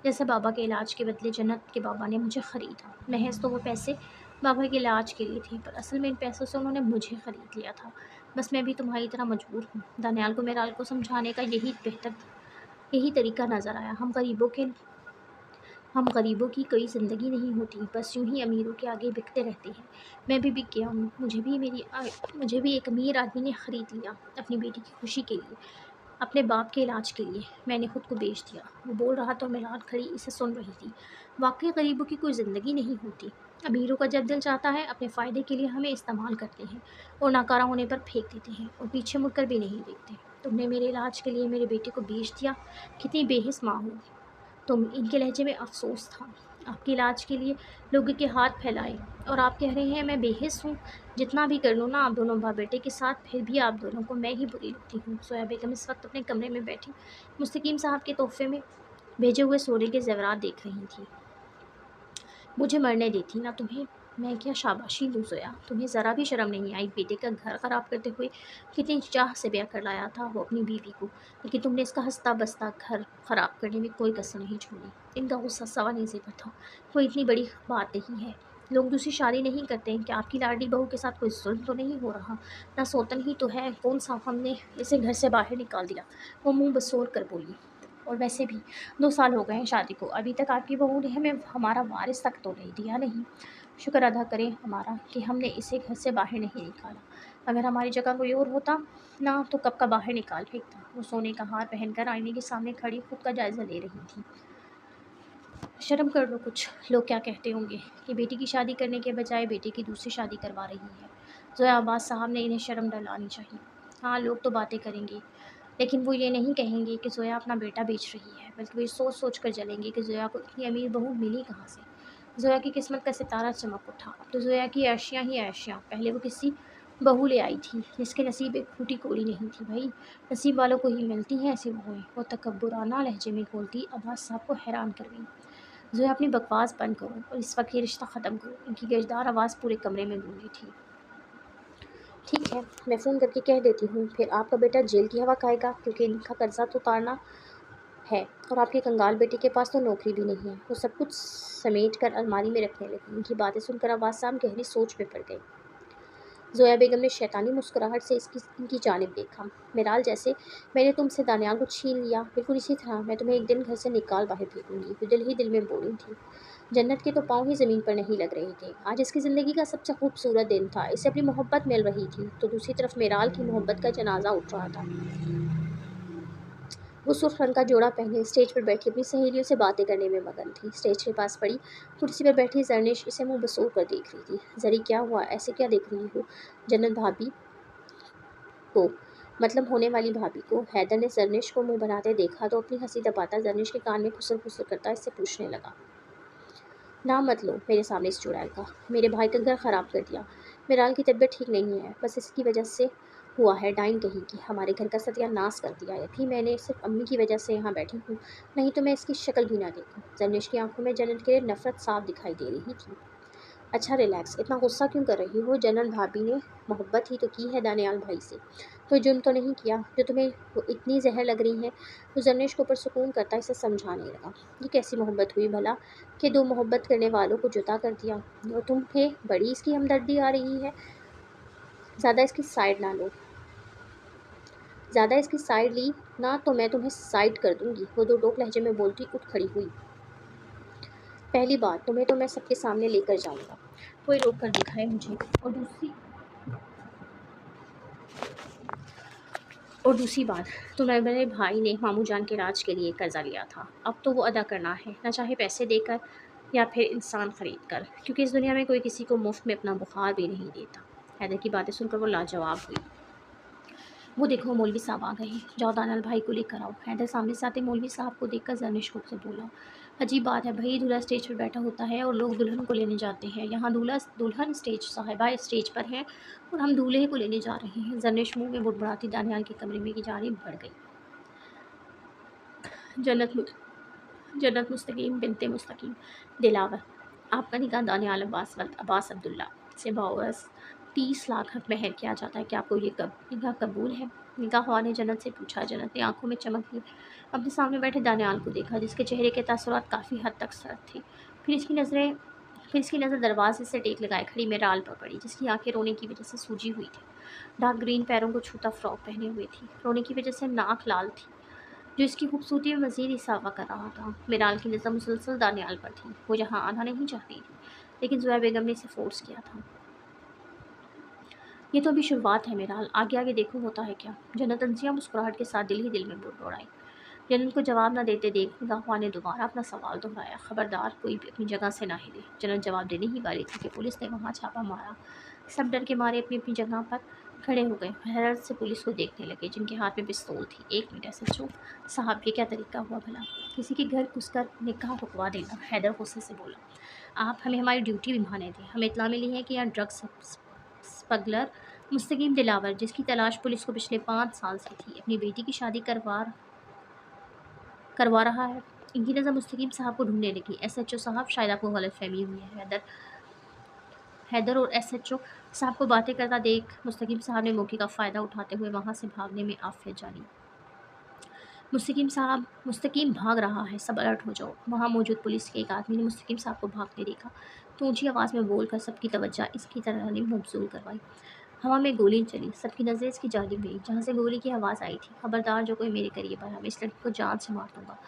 जैसे बाबा के इलाज के बदले जन्नत के बाबा ने मुझे ख़रीदा। महज तो वो पैसे बाबा के इलाज के लिए थे, पर असल में इन पैसों से उन्होंने मुझे ख़रीद लिया था। बस मैं भी तुम्हारी तरह मजबूर हूँ। दानियाल को मिराल को समझाने का यही तरीका नज़र आया। हम गरीबों की कोई ज़िंदगी नहीं होती, बस यूं ही अमीरों के आगे बिकते रहते हैं। मैं भी बिक गया हूँ। मुझे भी एक अमीर आदमी ने ख़रीद लिया, अपनी बेटी की खुशी के लिए, अपने बाप के इलाज के लिए। मैंने खुद को बेच दिया। वो बोल रहा था, मिलान खड़ी इसे सुन रही थी। वाकई गरीबों की कोई ज़िंदगी नहीं होती। अमीरों का जब दिल चाहता है, अपने फ़ायदे के लिए हमें इस्तेमाल करते हैं और नाकारा होने पर फेंक देते हैं, और पीछे मुड़कर भी नहीं देखते। तुमने मेरे इलाज के लिए मेरे बेटे को बेच दिया। कितनी बेहिस माँ हो तुम। इनके लहजे में अफसोस था। आपके इलाज के लिए लोगों के हाथ फैलाए, और आप कह रहे हैं मैं बेहिस हूँ? जितना भी कर लूँ ना आप दोनों बाप बेटे के साथ, फिर भी आप दोनों को मैं ही बुरी लगती हूँ। सोया बेगम इस वक्त अपने कमरे में बैठी मुस्तकीम साहब के तोहफे में भेजे हुए सोने के ज़ेवरात देख रही थी। मुझे मरने देती ना तुम्हें। मैं क्या शाबाशी दूँ सोया? तुम्हें ज़रा भी शर्म नहीं आई? बेटे का घर ख़राब करते हुए कितनी चाह से ब्याह कर लाया था वो अपनी बीवी को, लेकिन तुमने इसका हंसता बसता घर ख़राब करने में कोई कसर नहीं छोड़ी। इनका गुस्सा सवानीज़े पर था। कोई इतनी बड़ी बात नहीं है। लोग दूसरी शादी नहीं करते हैं। क्या आपकी लाडली बहू के साथ कोई जुल्म तो नहीं हो रहा? ना सौतन ही तो है। कौन सा हमने इसे घर से बाहर निकाल दिया? वो मुंह बसोर कर बोली। और वैसे भी 2 साल हो गए हैं शादी को, अभी तक आपकी बहू ने हमें हमारा वारिस तक तो नहीं दिया। नहीं, शुक्र अदा करें हमारा कि हमने इसे घर से बाहर नहीं निकाला। अगर हमारी जगह कोई और होता ना, तो कब का बाहर निकाल फेंकता। वो सोने का हार पहनकर आईने के सामने खड़ी खुद का जायज़ा ले रही थी। शर्म कर लो कुछ। लोग क्या कहते होंगे कि बेटी की शादी करने के बजाय बेटे की दूसरी शादी करवा रही है। ज़ोया अब्बास साहब ने इन्हें शर्म डलानी चाहिए। हाँ, लोग तो बातें करेंगे, लेकिन वो ये नहीं कहेंगे कि ज़ोया अपना बेटा बेच रही है, बल्कि वो ये सोच सोच कर जलेंगे कि ज़ोया को इतनी अमीर बहू मिली कहाँ से। ज़ोया की किस्मत का सितारा चमक उठा। अब तो ज़ोया की ऐशियाँ ही ऐशियाँ। पहले वो किसी बहू ले आई थी जिसके नसीब एक फूटी कोड़ी नहीं थी। भाई, नसीब वालों को ही मिलती हैं ऐसी बहुएँ। वो तकब्बुराना लहजे में बोलती अब्बास साहब को हैरान कर गई। ज़ोया, अपनी बकवास बंद करो और इस वक्त ये रिश्ता ख़त्म करो। इनकी गजदार आवाज़ पूरे कमरे में गूंजी थी। ठीक है, मैं फ़ोन करके कह देती हूँ, फिर आपका बेटा जेल की हवा खाएगा, क्योंकि इनका कर्जा तो उतारना है, और आपके कंगाल बेटे के पास तो नौकरी भी नहीं है। वो सब कुछ समेट कर अलमारी में रखने लगी। इनकी बातें सुनकर अब्बास साहब गहरी सोच में पड़ गए। ज़ोया बेगम ने शैतानी मुस्कुराहट से इनकी जानिब देखा। मिराल, जैसे मैंने तुमसे दानियाल को छीन लिया, बिल्कुल इसी तरह मैं तुम्हें एक दिन घर से निकाल बाहर फेंकूंगी। वो दिल ही दिल में बोली थी। जन्नत के तो पाँव ही ज़मीन पर नहीं लग रहे थे। आज इसकी ज़िंदगी का सबसे खूबसूरत दिन था। इसे अपनी मोहब्बत मिल रही थी, तो दूसरी तरफ मिराल की मोहब्बत का जनाजा उठ रहा था। वो सुर्ख रंग का जोड़ा पहने स्टेज पर बैठी अपनी सहेलियों से बातें करने में मगन थी। स्टेज के पास पड़ी कुर्सी पर बैठी जरनिश इसे मुंह बसोर कर देख रही थी। जरी, क्या हुआ? ऐसे क्या देख रही हो? जन्नत भाभी को मतलब होने वाली भाभी को हैदर ने जरनिश को मुंह बनाते देखा तो अपनी हंसी दबाता जरनिश के कान में खुसर खुसर करता इससे पूछने लगा, नाम मत लो मेरे सामने इस चुड़ैल का, मेरे भाई का घर ख़राब कर दिया। मिराल की तबीयत ठीक नहीं है, बस इसकी वजह से हुआ है, डाइन कहीं की हमारे घर का सत्यानाश कर दिया है। अभी मैंने सिर्फ अम्मी की वजह से यहाँ बैठी हूँ, नहीं तो मैं इसकी शक्ल भी ना देखूँ। जरनिश की आंखों में जन्नत के लिए नफरत साफ दिखाई दे रही थी। अच्छा रिलैक्स, इतना गुस्सा क्यों कर रही हो? जनरल भाभी ने मोहब्बत ही तो की है दानियाल भाई से, कोई जुर्म तो नहीं किया जो तुम्हें वो इतनी जहर लग रही है। तो जरनेश को पुरसुकून करता इसे समझाने लगा, ये कैसी मोहब्बत हुई भला कि दो मोहब्बत करने वालों को जुदा कर दिया, और तुम्हें बड़ी इसकी हमदर्दी आ रही है। ज़्यादा इसकी साइड ना लो, ज़्यादा इसकी साइड ली ना तो मैं तुम्हें साइड कर दूंगी। वो दो टोक लहजे में बोलती उठ खड़ी हुई। पहली बात, तुम्हें तो मैं सबके सामने लेकर जाऊंगा, कोई रोक कर दिखाए मुझे। और दूसरी बात, तुम्हारे भाई ने मामू जान के राज के लिए कर्जा लिया था, अब तो वो अदा करना है, ना चाहे पैसे देकर या फिर इंसान खरीद कर, क्योंकि इस दुनिया में कोई किसी को मुफ्त में अपना बुखार भी नहीं देता। हैदर की बातें सुनकर वो लाजवाब हुई। वो देखो मौलवी साहब आ गए, जाओ दानियाल भाई को लेकर आओ। हैदर सामने से आते मौलवी साहब को देखकर जरनिश खुद से बोला, अजीब बात है भाई, दूल्हा स्टेज पर बैठा होता है और लोग दुल्हन को लेने जाते हैं, यहाँ दूल्हा दुल्हन स्टेज साहिबा स्टेज पर है और हम दूल्हे को लेने जा रहे हैं। जरनिश मुंह में बुड़बुड़ाती दानियाल के कमरे में की जानिब बढ़ गई। जन्नत मु- जन्नत मुस्तकीम बिनते मुस्तकीम दिलावर, आपका निकाह दानियाल अब्बास अब्दुल्ला से बावस 30 लाख महर किया जाता है, क्या आपको ये निकाह कबूल है? निकाह ख्वाह ने जन्नत से पूछा। जन्नत ने आंखों में चमक ली, अपने सामने बैठे दानियाल को देखा जिसके चेहरे के तासुरात काफ़ी हद तक सर्द थे। फिर इसकी नज़रें फिर इसकी नज़र दरवाजे से टेक लगाए खड़ी मेराल पर पड़ी, जिसकी आंखें रोने की वजह से सूजी हुई थी। डार्क ग्रीन पैरों को छूता फ्रॉक पहने हुए थी, रोने की वजह से नाक लाल थी, जो इसकी खूबसूरती में मज़ीद इजाफा कर रहा था। मिराल की नज़र मुसलसल दानियाल पर थी, वो जहाँ आना नहीं चाहती थी, लेकिन ज़ुबैर बेगम ने इसे फोर्स किया था। ये तो अभी शुरुआत है मिराल, आगे आगे देखो होता है क्या। जन्नत अंसिया मुस्कुराहट के साथ दिल ही दिल में बुड़बुड़ाई। जन्नत को जवाब न देते देख निगाहवान ने दोबारा अपना सवाल दोहराया, खबरदार कोई भी अपनी जगह से ना हिले। जन्नत जवाब देने ही वाली थी कि पुलिस ने वहाँ छापा मारा। सब डर के मारे अपनी अपनी जगह पर खड़े हो गए, हैरत से पुलिस को देखने लगे जिनके हाथ में पिस्तौल थी। 1 मिनट, SHO साहब ये क्या तरीका हुआ भला, किसी के घर घुसकर निकाह रुकवा देना? हैदर गुस्से से बोला, आप हमें हमारी ड्यूटी निभाने दें। हमें इत्तला मिली है कि यहाँ ड्रग्स स्मगलर मुस्तकीम दिलावर, जिसकी तलाश पुलिस को पिछले 5 साल से थी, अपनी बेटी की शादी करवा रहा है। इनकी नज़र मुस्तकीम साहब को ढूंढने लगी। SHO साहब शायद आपको गलतफहमी हुई है। हैदर और SHO साहब को बातें करता देख मुस्तकीम साहब ने मौके का फ़ायदा उठाते हुए वहाँ से भागने में आफियत जानी। मुस्तकीम भाग रहा है, सब अलर्ट हो जाओ। वहाँ मौजूद पुलिस के एक आदमी ने मुस्तकीम साहब को भागते देखा तो ऊंची आवाज़ में बोलकर सबकी तवज्जो इसकी तरफ मबजूल करवाई। हवा में गोली चली, सबकी नज़रें इसकी जानिब गई जहाँ से गोली की आवाज़ आई थी। खबरदार जो कोई मेरे करीब आया, मैं इस लड़की को जान से मार दूंगा।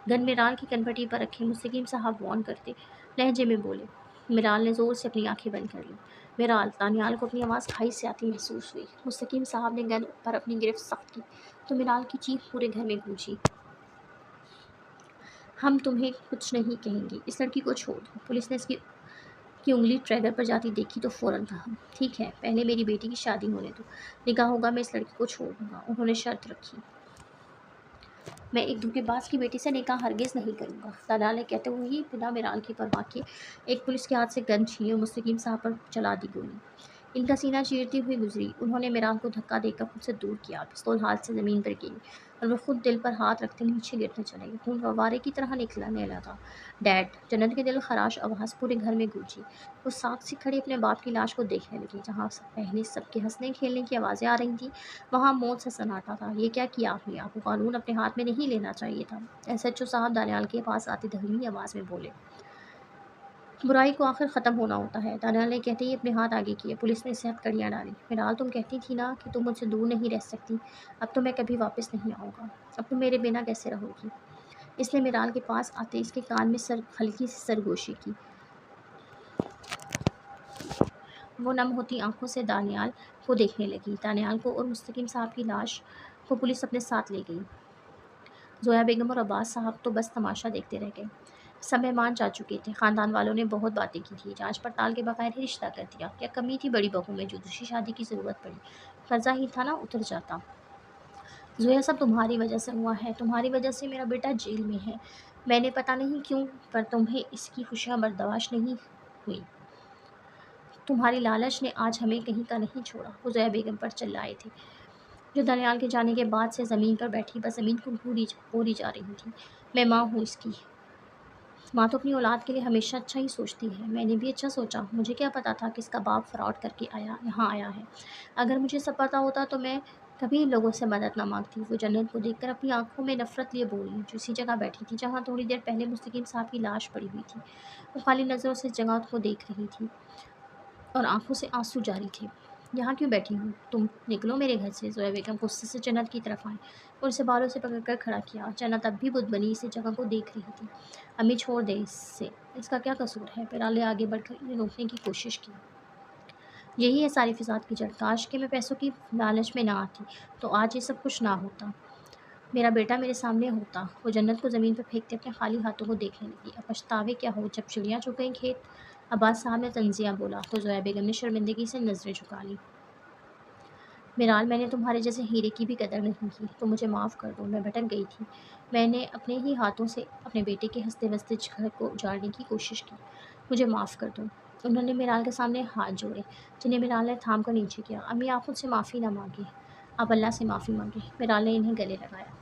गन मिराल की कनपटी पर रखे मुस्तकीम साहब वार्न करते लहजे में बोले। मिराल ने ज़ोर से अपनी आंखें बंद कर ली। मिराल, दानियाल को अपनी आवाज़ खाई से आती महसूस हुई। मुस्तकीम साहब ने गन पर अपनी गिरफ्त सख्त की तो मिराल की चीख पूरे घर में गूंजी, हम तुम्हें कुछ नहीं कहेंगे, इस लड़की को छोड़ दो। पुलिस ने इसकी की उंगली ट्रैगर पर जाती देखी तो फ़ौरन कहा, ठीक है, पहले मेरी बेटी की शादी होने दो, निकाह होगा मैं इस लड़की को छोड़ दूंगा। उन्होंने शर्त रखी, मैं एक धोखेबाज की बेटी से निकाह हरगिज़ नहीं करूंगा। दानियाल ने कहते हुए ही बिना मिराल की परवाह किए एक पुलिस के हाथ से गन छीनी और मुस्तकीम साहब पर चला दी गोली। इनका सीना चीरती हुई गुजरी। उन्होंने मिराल को धक्का देकर खुद से दूर किया, पिस्तौल हाथ से ज़मीन पर गिरी और वह खुद दिल पर हाथ रखते नीचे गिरने चले। खून फव्वारे की तरह निकलने लगा। डैड, जन्नत के दिल खराश आवाज़ पूरे घर में गूंजी। वो साथ से खड़े अपने बाप की लाश को देखने लगी, जहाँ पहले सबके हंसने खेलने की आवाज़ें आ रही थी, वहाँ मौत से सन्नाटा था। ये क्या किया आपने? आपको कानून अपने हाथ में नहीं लेना चाहिए था। SHO साहब दानियाल के पास आते धीमी आवाज़ में बोले, बुराई को आखिर ख़त्म होना होता है। दानियाल ने कहते ही अपने हाथ आगे किए। पुलिस ने इसे हथकड़ियाँ डाली। मिराल, तुम कहती थी ना कि तुम मुझसे दूर नहीं रह सकती, अब तो मैं कभी वापस नहीं आऊँगा। अब तुम मेरे बिना कैसे रहोगी? इसने मिराल के पास आते इसके कान में हल्की सी सरगोशी की। वो नम होती आंखों से दानियाल को देखने लगी। दानियाल को और मुस्तकीम साहब की लाश को पुलिस अपने साथ ले गई। जोया बेगम और अब्बास साहब तो बस तमाशा देखते रह गए। सब मेहमान जा चुके थे। ख़ानदान वालों ने बहुत बातें की थी, जांच पड़ताल के बगैर ही रिश्ता कर दिया। क्या कमी थी बड़ी बहू में जो दूसरी शादी की ज़रूरत पड़ी? कर्जा ही था ना, उतर जाता। ज़ोया सब तुम्हारी वजह से हुआ है, तुम्हारी वजह से मेरा बेटा जेल में है। मैंने पता नहीं क्यों पर तुम्हें इसकी खुशियाँ बर्दाश्त नहीं हुई। तुम्हारी लालच ने आज हमें कहीं का नहीं छोड़ा। वो ज़ोया बेगम पर चिल्लाए थे, जो दानियाल के जाने के बाद से ज़मीन पर बैठी बस ज़मीन को घूरी जा रही थी। मैं माँ हूँ इसकी। माँ तो अपनी औलाद के लिए हमेशा अच्छा ही सोचती है। मैंने भी अच्छा सोचा। मुझे क्या पता था कि इसका बाप फ्रॉड करके यहाँ आया है। अगर मुझे सब पता होता तो मैं कभी इन लोगों से मदद ना मांगती। वो जन्नत को देखकर अपनी आंखों में नफरत लिए बोली, जो इसी जगह बैठी थी जहाँ थोड़ी देर पहले मुस्तकीम साहब की लाश पड़ी हुई थी। वो खाली नज़रों से इस जगह को देख रही थी और आंखों से आंसू जारी थे। यहाँ क्यों बैठी हूँ? तुम निकलो मेरे घर से। ज़ोया बेगम गुस्से से जन्नत की तरफ आई और उसे बालों से पकड़कर खड़ा किया। जन्नत अब भी बुद्ध बनी इस जगह को देख रही थी। अम्मी छोड़ दे इससे, इसका क्या कसूर है? पिराले आगे बढ़कर इन्हें रोकने की कोशिश की। यही है सारी फिसाद की जड़। काश कि मैं पैसों की लालच में ना आती तो आज ये सब कुछ ना होता। मेरा बेटा मेरे सामने होता। वो जन्नत को ज़मीन पर फेंकते अपने खाली हाथों को देखने लगी। अब पछतावे क्या हो जब चिड़ियाँ चुग गईं खेत। अब्बास साहब ने तंजिया बोला तो ज़ोया बेगम ने शर्मिंदगी से नज़रें झुका ली। मिराल, मैंने तुम्हारे जैसे हीरे की भी कदर नहीं की, तो मुझे माफ़ कर दो। मैं भटक गई थी। मैंने अपने ही हाथों से अपने बेटे के हंसते-बसते घर को उजाड़ने की कोशिश की। मुझे माफ़ कर दो। उन्होंने मिराल के सामने हाथ जोड़े, जिन्हें मिराल ने थाम कर नीचे किया। अम्मी, आप मुझसे माफ़ी ना मांगे, आप अल्लाह से माफ़ी मांगे। मिराल ने इन्हें गले लगाया।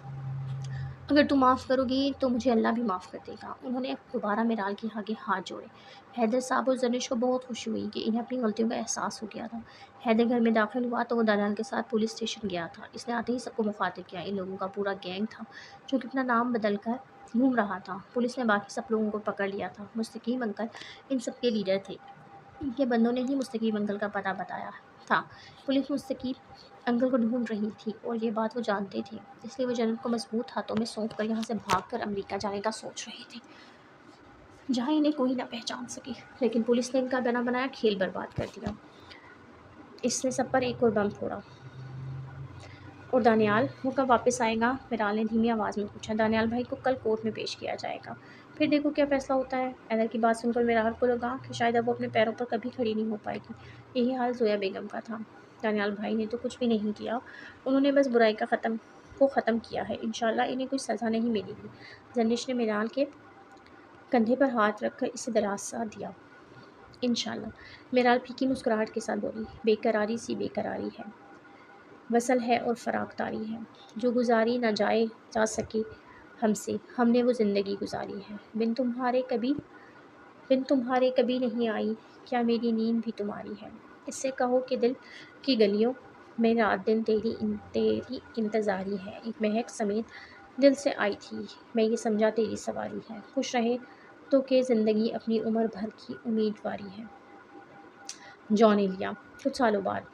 अगर तुम माफ़ करोगी तो मुझे अल्लाह भी माफ़ कर देगा। उन्होंने दोबारा मिराल के आगे हाथ जोड़े। हैदर साहब और जनिश को बहुत खुशी हुई कि इन्हें अपनी गलतियों का एहसास हो गया था। हैदर घर में दाखिल हुआ तो वो दानियाल के साथ पुलिस स्टेशन गया था। इसने आते ही सबको मुखातिब किया। इन लोगों का पूरा गैंग था जो कि अपना नाम बदल कर घूम रहा था। पुलिस ने बाकी सब लोगों को पकड़ लिया था। मुस्तकीम अंकल इन सबके लीडर थे। इनके बंदों ने ही मुस्तकीम अंकल का पता बताया था। पुलिस मुस्तकीम अंकल को ढूंढ रही थी और ये बात वो जानते थे, इसलिए वो जन्नत को मजबूत हाथों में सौंप कर यहाँ से भागकर अमेरिका जाने का सोच रहे थे, जहाँ इन्हें कोई ना पहचान सके। लेकिन पुलिस ने इनका बना बनाया खेल बर्बाद कर दिया। इसने सब पर एक और बम फोड़ा। और दानियाल, वो कब वापस आएगा? मिराल ने धीमी आवाज़ में पूछा। दानियाल भाई को कल कोर्ट में पेश किया जाएगा, फिर देखो क्या फैसला होता है। हैदर की बात सुनकर मिराल को लगा कि शायद अब वो अपने पैरों पर कभी खड़ी नहीं हो पाएगी। यही हाल ज़ोया बेगम का था। दानियाल भाई ने तो कुछ भी नहीं किया, उन्होंने बस बुराई को ख़त्म किया है। इंशाल्लाह इन्हें कोई सज़ा नहीं मिलेगी। जनिश ने मिराल के कंधे पर हाथ रखकर इसे दिलासा दिया। इंशाल्लाह। मिराल फीकी मुस्कुराहट के साथ बोली, बेकरारी सी बेकरारी है, वसल है और फरागदारी है, जो गुजारी ना जा सके हमसे, हमने वो ज़िंदगी गुजारी है। बिन तुम्हारे कभी नहीं आई, क्या मेरी नींद भी तुम्हारी है। इससे कहो कि दिल की गलियों में रात दिन तेरी इंतज़ारी है। एक महक समेत दिल से आई थी, मैं ये समझा तेरी सवारी है। खुश रहे तो कि ज़िंदगी अपनी उम्र भर की उम्मीदवारी है। जॉन एलिया। कुछ सालों बाद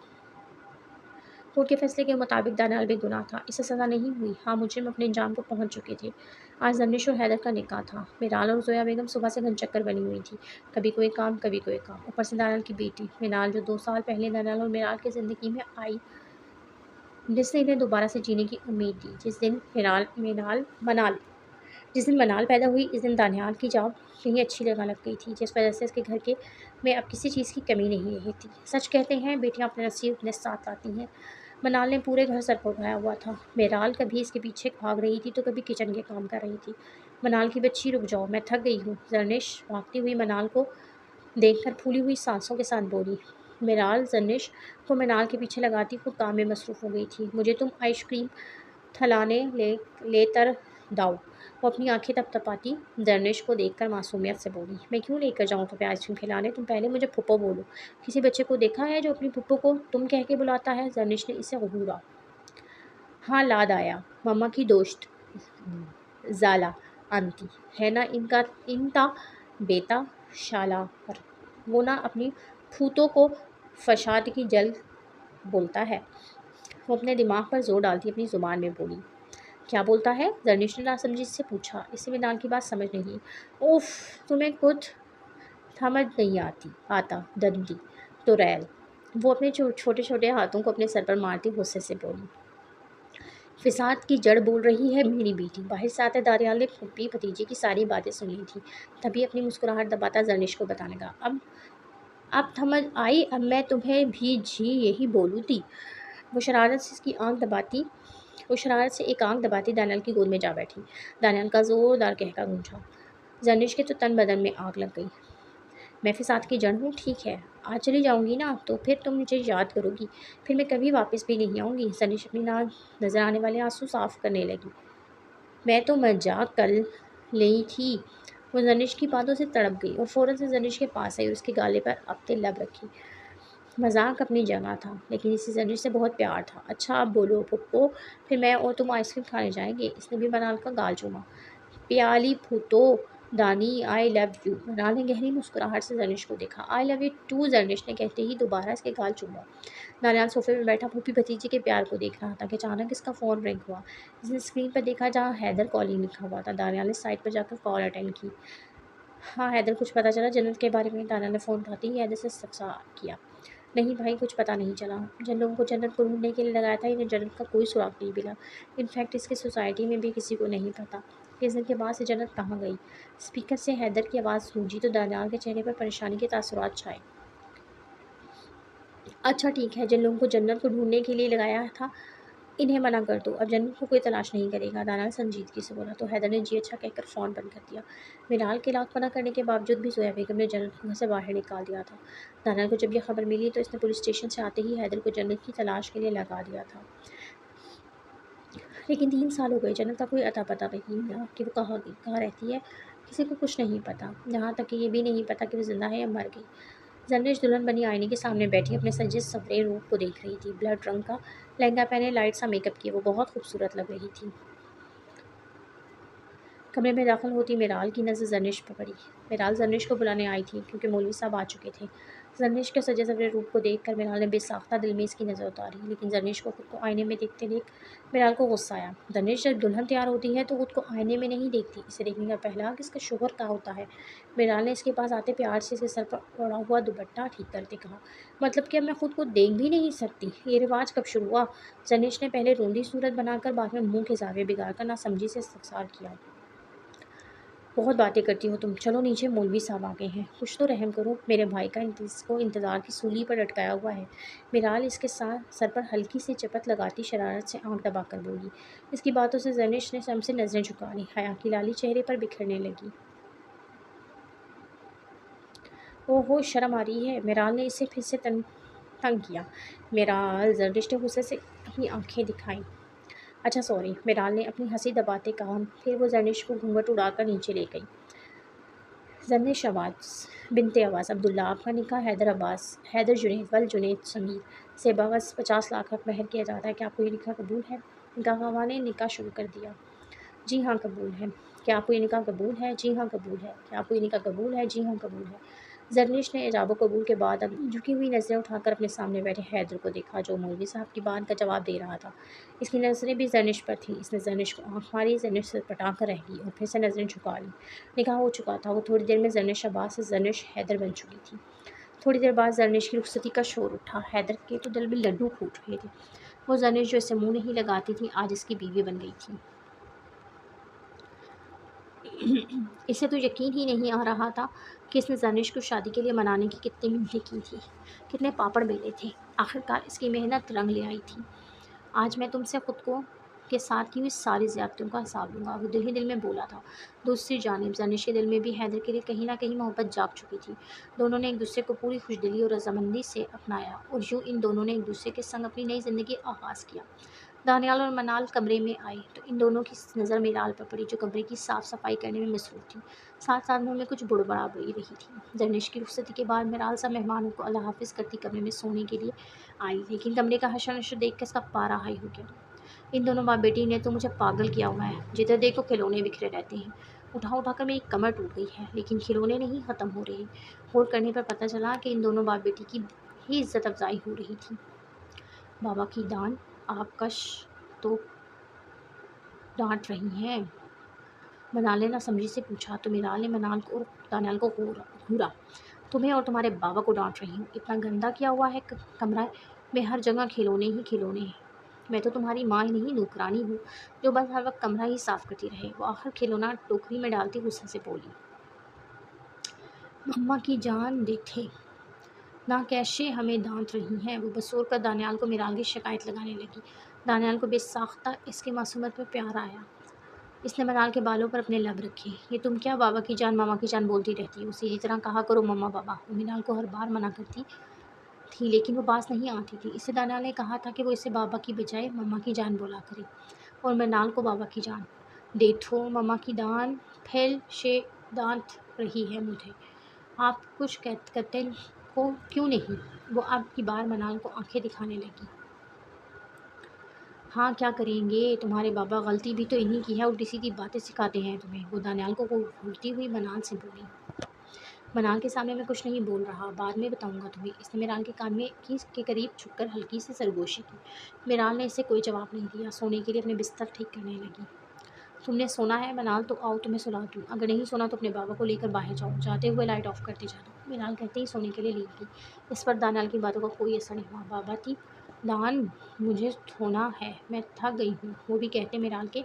कोर्ट के फैसले के मुताबिक दानियाल बेगुनाह था। इसे सज़ा नहीं हुई। हाँ, मुजरिम अपने अंजाम को पहुंच चुके थे। आज दनिश और हैदर का निकाह था। मिराल और ज़ोया बेगम सुबह से घनचक्कर बनी हुई थी। कभी कोई काम, कभी कोई काम। ऊपर से दानियाल की बेटी मिनाल, जो 2 साल पहले दानियाल और मिराल की ज़िंदगी में आई, जिसने इन्हें दोबारा से जीने की उम्मीद दी। जिस दिन मनाल पैदा हुई, इस दिन दानियाल की जॉब कहीं अच्छी जगह लग गई थी, जिस वजह से इसके घर के में अब किसी चीज़ की कमी नहीं रही थी। सच कहते हैं, बेटियां अपने नसीब अपने साथ लाती हैं। मनाल ने पूरे घर सर पर उठाया हुआ था। मेराल कभी इसके पीछे भाग रही थी तो कभी किचन के काम कर रही थी। मनाल की बच्ची, रुक जाओ, मैं थक गई हूँ। जर्निश भागती हुई मनाल को देखकर फूली हुई सांसों के साथ बोली। मेराल जर्निश को मनाल के पीछे लगाती खुद काम में मसरूफ़ हो गई थी। मुझे तुम आइसक्रीम थलाने लेकर दाओ। वो अपनी आंखें थपथपाती दरनिश को देखकर मासूमियत से बोली, मैं क्यों लेकर जाऊँ तुम्हें आइसक्रीम खिलाने? तुम पहले मुझे फुप्पो बोलो। किसी बच्चे को देखा है जो अपनी फुप्पो को तुम कह के बुलाता है? दरनिश ने इसे घूरा। हाँ, लाद आया, मम्मा की दोस्त ज़ाला आंटी है ना इनका बेटा शाला पर। वो ना अपनी फूतों को फसाद की जल बोलता है। वो अपने दिमाग पर जोर डालती अपनी ज़ुबान में बोली। क्या बोलता है? दरनिश ने नासमझी से पूछा। इसे मिनाल की बात समझ नहीं। उफ, तुम्हें कुछ समझ नहीं आता दंडी तो रैल। वो अपने छोटे छोटे हाथों को अपने सर पर मारती गुस्से से बोली। फिसाद की जड़ बोल रही है मेरी बेटी। बाहर से आते दानियाल ने फूफी भतीजे की सारी बातें सुन ली थी। तभी अपनी मुस्कुराहट दबाता दरनिश को बताने लगा, अब समझ आई, अब मैं तुम्हें भी जी यही बोलूँ थी। वो शरारत से इसकी आंख दबाती वो शरारत से एक आंख दबाती दानियाल की गोद में जा बैठी। दानियाल का ज़ोरदार कहका गूंजा। जर्निश के तो तन बदन में आग लग गई। मैं फिसाद की जड़ हूँ, ठीक है। आज चली जाऊँगी ना तो फिर तुम मुझे याद करोगी, फिर मैं कभी वापस भी नहीं आऊँगी। जर्निश अपनी नाक नज़र आने वाले आंसू साफ करने लगी। मैं तो मजाक कर ली थी। वो जर्निश की बातों से तड़प गई और फ़ौरन से जर्निश के पास आई और उसके गाले पर अपने लब रखी। मजाक अपनी जगह था, लेकिन इसे जर्निश से बहुत प्यार था। अच्छा अब बोलो पुप्पो, फिर मैं और तुम आइसक्रीम खाने जाएंगे। इसने भी मनाल का गाल चूमा। प्याली फूतो दानी, आई लव यू। मनाल ने गहरी मुस्कुराहट से जर्निश को देखा। आई लव यू टू, जर्निश ने कहते ही दोबारा इसके गाल चूमा। दानियाल सोफे में बैठा फूफी भतीजे के प्यार को देख रहा था कि अचानक इसका फ़ोन रिंग हुआ। इसने स्क्रीन पर देखा जहाँ हैदर कॉलिंग लिखा हुआ था। दानियाल ने साइड पर जाकर कॉल अटेंड की। हाँ हैदर, कुछ पता चला जन्नत के बारे में? दानियाल ने फ़ोन उठाते ही हैदर से सवाल किया। नहीं भाई, कुछ पता नहीं चला। जिन लोगों को जन्नत को ढूंढने के लिए लगाया था, इन्हें जन्नत का कोई सुराग नहीं मिला। इनफैक्ट इसकी सोसाइटी में भी किसी को नहीं पता कि इस दिन के बाद से जन्नत कहाँ गई। स्पीकर से हैदर की आवाज़ गूंजी तो दानियाल के चेहरे पर परेशानी के तासुरात छाए। अच्छा ठीक है, जिन लोगों को जन्नत को ढूंढने के लिए लगाया था, इन्हें मना कर दो। अब जन्नत को कोई तलाश नहीं करेगा। दानियाल संजीदगी से बोला तो हैदर ने जी अच्छा कहकर फ़ोन बंद कर दिया। मिनाल के लाख मना करने के बावजूद भी जोया बेगम ने जन्नत को घर से बाहर निकाल दिया था। दानियाल को जब यह खबर मिली तो इसने पुलिस स्टेशन से आते ही हैदर को जन्नत की तलाश के लिए लगा दिया था। लेकिन 3 साल हो गए, जन्नत का कोई अता पता नहीं मिला कि वो कहाँ रहती है। किसी को कुछ नहीं पता, यहाँ तक कि ये भी नहीं पता कि वो जिंदा है या मर गई। जर्निश दुल्हन बनी आईने के सामने बैठी अपने सजे सवरे रूप को देख रही थी। ब्लड रंग का लहंगा पहने, लाइट सा मेकअप किए वो बहुत खूबसूरत लग रही थी। कमरे में दाखिल होती मिराल की नज़र जर्निश पर पड़ी। मिराल जर्निश को बुलाने आई थी क्योंकि मौलवी साहब आ चुके थे। जर्निश के सजे सवरे रूप को देखकर मिराल ने बेसाख्ता दिल में इसकी नज़र उतारी, लेकिन जर्निश को खुद को आईने में देखते देख मिराल को गुस्सा आया। जर्निश जब दुल्हन तैयार होती है तो खुद को आईने में नहीं देखती, इसे देखने का पहला हक इसका शोहर का होता है। मिराल ने इसके पास आते प्यार से इसे सर पर ओढ़ा हुआ दुपट्टा ठीक करते कहा, मतलब कि अब मैं खुद को देख भी नहीं सकती? ये रिवाज कब शुरू हुआ? जर्निश ने पहले रोंदी सूरत बनाकर बाद में मुंह के जावे बिगाड़ कर नासमझी से इस्तफसार किया। बहुत बातें करती हो तुम, चलो नीचे, मौलवी साहब आ गए हैं, कुछ तो रहम करो। मेरे भाई का इसको इंतज़ार की सूली पर लटकाया हुआ है। मिराल इसके साथ सर पर हल्की सी चपत लगाती शरारत से आंख दबाकर बोली। इसकी बातों से जर्निश ने शर्म से नज़रें झुका ली। हया की लाली चेहरे पर बिखरने लगी। ओहो, शर्म आ रही है। मिराल ने इसे फिर से तंग किया। मिराल, जर्निश ने गुस्से से अपनी आंखें दिखाई। अच्छा सॉरी, मिराल ने अपनी हंसी दबाते कहा। फिर वो जर्निश को घूंघट उड़ाकर नीचे ले गई। जर्निश अब्बास बिनते अब्बास अब्दुल्ला, आपका निकाह हैदर अब्बास, हैदर जुनैद वल जुनैद समीर से बवस 50 लाख का महर किया जाता है। क्या आपको ये निकाह कबूल है? निकाह गवाह ने निकाह शुरू कर दिया। जी हाँ कबूल है। क्या आपको ये निकाह कबूल है? जी हाँ कबूल है। क्या आपको ये निकाह कबूल है? जी हाँ कबूल है। जर्निश ने इजाब कबूल के बाद अब झुकी हुई नज़रें उठाकर अपने सामने बैठे हैदर को देखा, जो मौलवी साहब की बात का जवाब दे रहा था। इसकी नज़रें भी जर्निश पर थीं। इसने जर्निश को आँख मारी, जर्निश से पटा कर रह गई और फिर से नज़रें झुका ली। निकाह हो चुका था। वो थोड़ी देर में जर्निश अब्बास से जर्निश हैदर बन चुकी थी। थोड़ी देर बाद जर्निश की रुखसती का शोर उठा। हैदर के तो दिल में लड्डू फूट रहे थे। वो जर्निश जो इसे मुँह नहीं लगाती थी, आज इसकी बीवी बन गई थी। इसे तो यकीन ही नहीं आ रहा था कि इसने जर्निश को शादी के लिए मनाने की कितनी मिन्नतें की थी, कितने पापड़ बेले थे। आखिरकार इसकी मेहनत रंग ले आई थी। आज मैं तुमसे खुद को के साथ की हुई सारी ज़्यादतियों का हिसाब लूँगा, वो दिल ही दिल में बोला था। दूसरी जानिब जर्निश के दिल में भी हैदर के लिए कहीं ना कहीं मोहब्बत जाग चुकी थी। दोनों ने एक दूसरे को पूरी खुशदिली और रजामंदी से अपनाया और यूँ इन दोनों ने एक दूसरे के संग अपनी नई ज़िंदगी आगाज़ किया। दानियाल और मनाल कमरे में आए तो इन दोनों की नज़र मिराल पर पड़ी, जो कमरे की साफ़ सफाई करने में मसरूफ़ थी, साथ साथ मुँह में कुछ बुड़बड़ा रही थी। जर्निश की रुखसती के बाद मिराल सब मेहमानों को अल्लाह हाफिज़ करती कमरे में सोने के लिए आई, लेकिन कमरे का हशर नशर देख कर इसका पारा हाई हो गया। इन दोनों बाप बेटी ने तो मुझे पागल किया हुआ है। जिधर देखो खिलौने बिखरे रहते हैं। उठा उठा कर मेरी कमर टूट गई है, लेकिन खिलौने नहीं ख़त्म हो रहे। गौर करने पर पता चला कि इन दोनों बाप बेटी की ही इज्जत अफजाई हो रही थी। बाबा की दान आपका तो डांट रही हैं? मनाल ने नासमझी से पूछा तो मिराल ने मनाल को और दानियाल को घूरा। तुम्हें और तुम्हारे बाबा को डांट रही हूँ? इतना गंदा किया हुआ है कमरा में, हर जगह खिलौने ही खिलौने हैं। मैं तो तुम्हारी माँ ही नहीं, नौकरानी हूँ, जो बस हर वक्त कमरा ही साफ करती रहे। वो आखिर खिलौना टोकरी में डालती गुस्से से बोली। मम्मा की जान देखे ना कैसे हमें डांट रही हैं। वो बसोर कर दानियाल को मिराल की शिकायत लगाने लगी। दानियाल को बेसाख्ता इसकी मासूमियत पर प्यार आया। इसने मनाल के बालों पर अपने लब रखे। ये तुम क्या बाबा की जान मामा की जान बोलती रहती हो, उसी तरह कहा करो मम्मा बाबा। वो मिनाल को हर बार मना करती थी लेकिन वो बात नहीं आती थी। इससे दानियाल ने कहा था कि वो इसे बाबा की बजाय मम्मा की जान बोला करे और मिनाल को बाबा की जान। देखो मम्मा की दान फैल शे दांत रही है मुझे, आप कुछ कहते को क्यों नहीं। वो अब की बार मनाल को आंखें दिखाने लगी। हाँ क्या करेंगे, तुम्हारे बाबा गलती भी तो इन्हीं की है, उल्टी सीधी बातें सिखाते हैं तुम्हें। वो दानियाल को घूरती हुई मनाल से बोली। मनाल के सामने मैं कुछ नहीं बोल रहा, बाद में बताऊंगा तुम्हें। इसने मिराल के कान में के करीब झुककर हल्की सी सरगोशी की। मिराल ने इसे कोई जवाब नहीं दिया। सोने के लिए अपने बिस्तर ठीक करने लगी। तुमने सोना है मनाल, तो आओ तुम्हें सुला दूँ। अगर नहीं सोना तो अपने बाबा को लेकर बाहर जाओ, जाते हुए लाइट ऑफ करते जाना। मिराल कहते ही सोने के लिए लेट गई। इस पर दानियाल की बातों का कोई असर नहीं हुआ। बाबा थी दान, मुझे सोना है, मैं थक गई हूँ, वो भी कहते मिराल के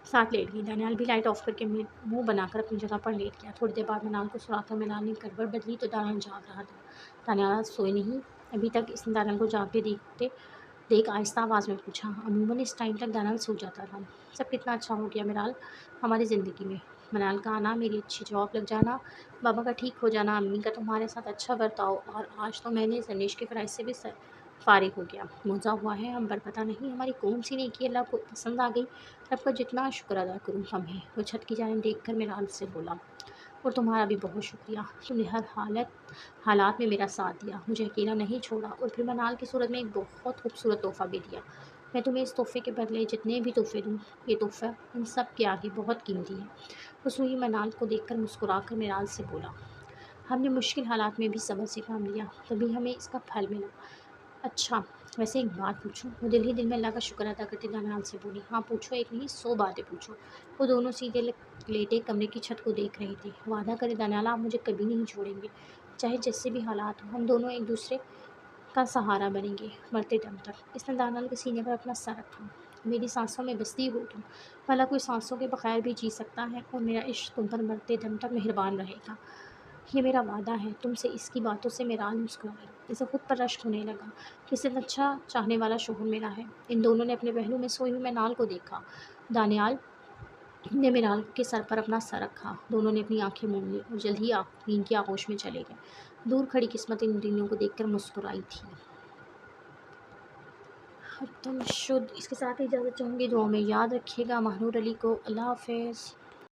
साथ लेट गई। दानियाल भी लाइट ऑफ करके मुंह बनाकर अपनी जगह पर लेट गया। थोड़ी देर बाद मनाल को सुलाकर मिनाल ने करवट बदली तो दानियाल जाग रहा था। दानियाल आज सोए नहीं अभी तक। इसने दानियाल को जागते देखते देख आहिस्ता आवाज़ में पूछा। अमूमन इस टाइम तक दानियाल सो जाता था। सब कितना अच्छा हो गया मिराल हमारी ज़िंदगी में। मनाल का आना, मेरी अच्छी जॉब लग जाना, बाबा का ठीक हो जाना, अम्मी का तुम्हारे साथ अच्छा बर्ताव, और आज तो मैंने जनेश के फ़राइज़ से भी फारिग हो गया। मौजा हुआ है हम पर, पता नहीं हमारी कौन सी नेकी अल्लाह को पसंद आ गई। रब का जितना शुक्र अदा करूँ कम है। वो छत की जानिब देख कर मिराल से बोला। और तुम्हारा भी बहुत शुक्रिया, तुमने हर हालात में मेरा साथ दिया, मुझे अकेला नहीं छोड़ा, और फिर मनाल की सूरत में एक बहुत खूबसूरत तोहफ़ा भी दिया। मैं तुम्हें इस तोहफ़े के बदले जितने भी तोहफ़े दूँ, ये तोहफ़ा इन सब के आगे बहुत कीमती है। वो सुई मनाल को देखकर मुस्कुराकर मिराल से बोला। हमने मुश्किल हालात में भी सब्र से काम लिया, तभी हमें इसका फल मिला। अच्छा, वैसे एक बात पूछूं? वो दिल ही दिल में अल्लाह का शुक्र अदा करती दानियाल से बोली। हाँ पूछो, एक नहीं 100 बातें पूछो। वो दोनों सीधे लेटे कमरे की छत को देख रहे थे। वादा करे दानियाल, आप मुझे कभी नहीं छोड़ेंगे, चाहे जैसे भी हालात हो, हम दोनों एक दूसरे का सहारा बनेंगे मरते दम तक। इसने दानियाल के सीने पर अपना सर रखा। मेरी सांसों में बसती हो तुम, भला कोई सांसों के बगैर भी जी सकता है, और मेरा इश्क तुम पर मरते दम तक मेहरबान रहेगा, ये मेरा वादा है तुमसे। इसकी बातों से मिराल मुस्कुराई। इसे खुद पर रश्क होने लगा कि सिर्फ अच्छा चाहने वाला शोहर मिला है। इन दोनों ने अपने पहलू में सोई हुई मिनाल को देखा। दानियाल ने मिनाल के सर पर अपना सर रखा। दोनों ने अपनी आंखें मूंद ली और जल्द ही नींद की आगोश में चले गए। दूर खड़ी किस्मत इन तीनों को देखकर मुस्कुराई थी। तुम शुद्ध इसके साथ ही इजाज़त चाहूँगी। दुआ में याद रखिएगा महानूर अली को। अल्लाह हाफ़िज़।